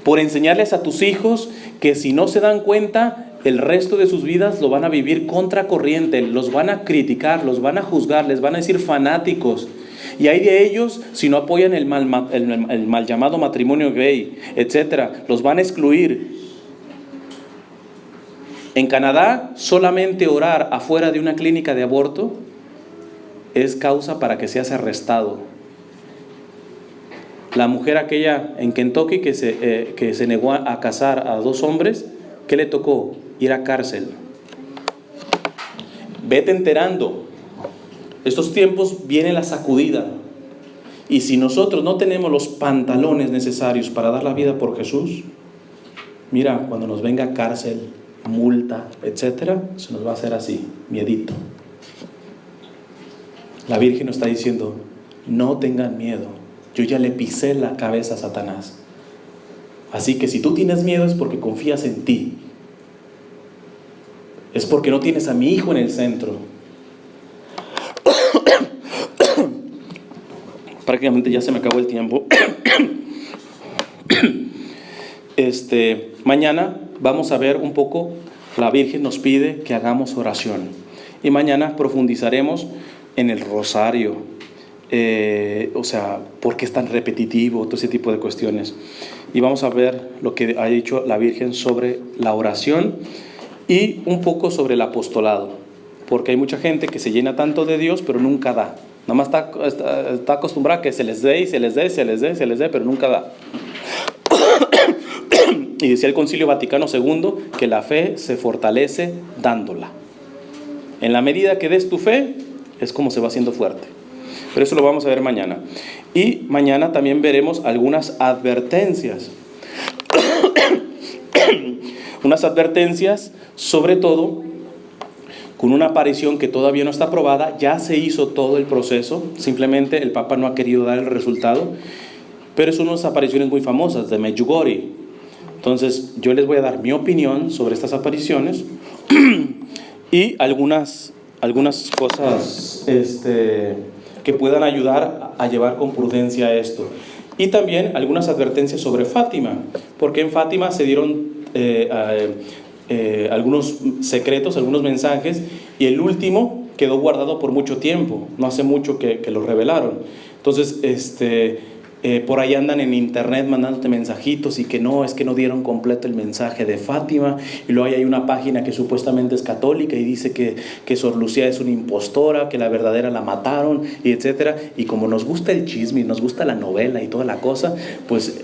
Por enseñarles a tus hijos que si no se dan cuenta, el resto de sus vidas lo van a vivir contracorriente. Los van a criticar, los van a juzgar, les van a decir fanáticos. Y hay de ellos, si no apoyan el mal llamado matrimonio gay, etc., los van a excluir. En Canadá, solamente orar afuera de una clínica de aborto es causa para que seas arrestado. La mujer aquella en Kentucky que se negó a casar a 2 hombres, ¿qué le tocó? Ir a cárcel. Vete enterando. Estos tiempos viene la sacudida. Y si nosotros no tenemos los pantalones necesarios para dar la vida por Jesús, mira, cuando nos venga cárcel, multa, etcétera, se nos va a hacer así, miedito. La Virgen nos está diciendo, no tengan miedo. Yo ya le pisé la cabeza a Satanás. Así que si tú tienes miedo es porque confías en ti. Es porque no tienes a mi hijo en el centro. Prácticamente ya se me acabó el tiempo. Mañana vamos a ver un poco, la Virgen nos pide que hagamos oración. Y mañana profundizaremos en el rosario, por qué es tan repetitivo, todo ese tipo de cuestiones. Y vamos a ver lo que ha dicho la Virgen sobre la oración y un poco sobre el apostolado. Porque hay mucha gente que se llena tanto de Dios, pero nunca da. Nada más está acostumbrada a que se les dé y se les dé, se les dé, se les dé, pero nunca da. Y decía el Concilio Vaticano II que la fe se fortalece dándola. En la medida que des tu fe, es como se va haciendo fuerte. Pero eso lo vamos a ver mañana. Y mañana también veremos algunas advertencias. Unas advertencias, sobre todo, con una aparición que todavía no está aprobada. Ya se hizo todo el proceso, simplemente el Papa no ha querido dar el resultado. Pero son unas apariciones muy famosas de Medjugorje. Entonces yo les voy a dar mi opinión sobre estas apariciones y algunas cosas que puedan ayudar a llevar con prudencia esto. Y también algunas advertencias sobre Fátima, porque en Fátima se dieron algunos secretos, algunos mensajes, y el último quedó guardado por mucho tiempo, no hace mucho que lo revelaron. Entonces, por ahí andan en internet mandándote mensajitos y que no, es que no dieron completo el mensaje de Fátima, y luego hay una página que supuestamente es católica y dice que Sor Lucía es una impostora, que la verdadera la mataron, y etcétera. Y como nos gusta el chisme, nos gusta la novela y toda la cosa, pues,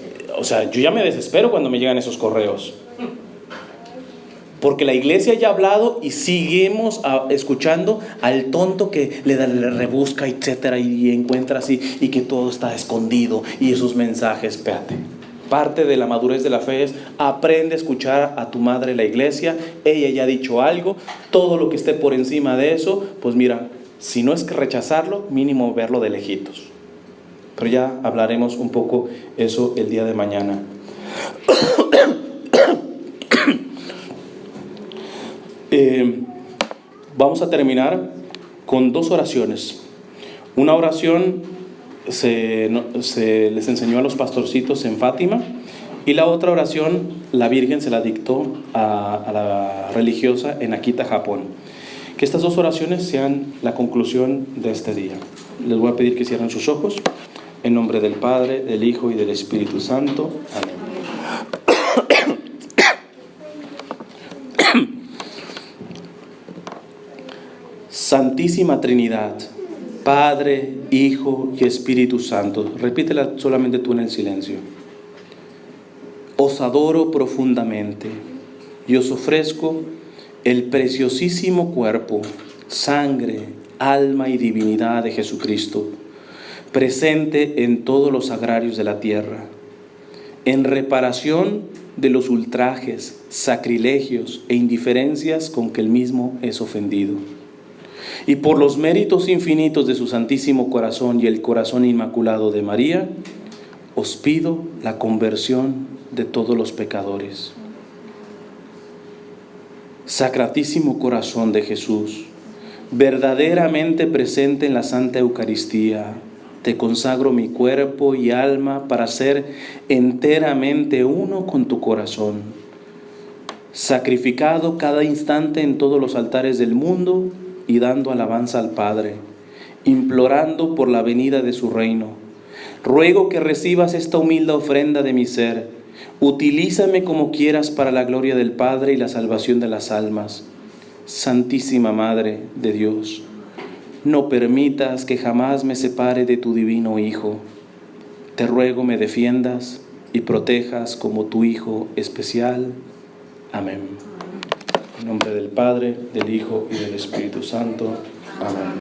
yo ya me desespero cuando me llegan esos correos. Porque la iglesia ya ha hablado y seguimos escuchando al tonto que le rebusca, etcétera, y encuentra así, y que todo está escondido, y esos mensajes. Espérate. Parte de la madurez de la fe es: aprende a escuchar a tu madre, la iglesia. Ella ya ha dicho algo. Todo lo que esté por encima de eso, pues mira, si no es que rechazarlo, mínimo verlo de lejitos. Pero ya hablaremos un poco eso el día de mañana. Vamos a terminar con 2 oraciones. Una oración se les enseñó a los pastorcitos en Fátima, y la otra oración la Virgen se la dictó a la religiosa en Akita, Japón. Que estas 2 oraciones sean la conclusión de este día. Les voy a pedir que cierren sus ojos. En nombre del Padre, del Hijo y del Espíritu Santo. Amén. Santísima Trinidad, Padre, Hijo y Espíritu Santo. Repítela solamente tú en el silencio. Os adoro profundamente y os ofrezco el preciosísimo cuerpo, sangre, alma y divinidad de Jesucristo, presente en todos los sagrarios de la tierra, en reparación de los ultrajes, sacrilegios e indiferencias con que el mismo es ofendido. Y por los méritos infinitos de su Santísimo Corazón y el Corazón Inmaculado de María, os pido la conversión de todos los pecadores. Sacratísimo Corazón de Jesús, verdaderamente presente en la Santa Eucaristía, te consagro mi cuerpo y alma para ser enteramente uno con tu corazón, sacrificado cada instante en todos los altares del mundo y dando alabanza al Padre, implorando por la venida de su reino. Ruego que recibas esta humilde ofrenda de mi ser. Utilízame como quieras para la gloria del Padre y la salvación de las almas. Santísima Madre de Dios, no permitas que jamás me separe de tu divino Hijo. Te ruego me defiendas y protejas como tu Hijo especial. Amén. En nombre del Padre, del Hijo y del Espíritu Santo. Amén.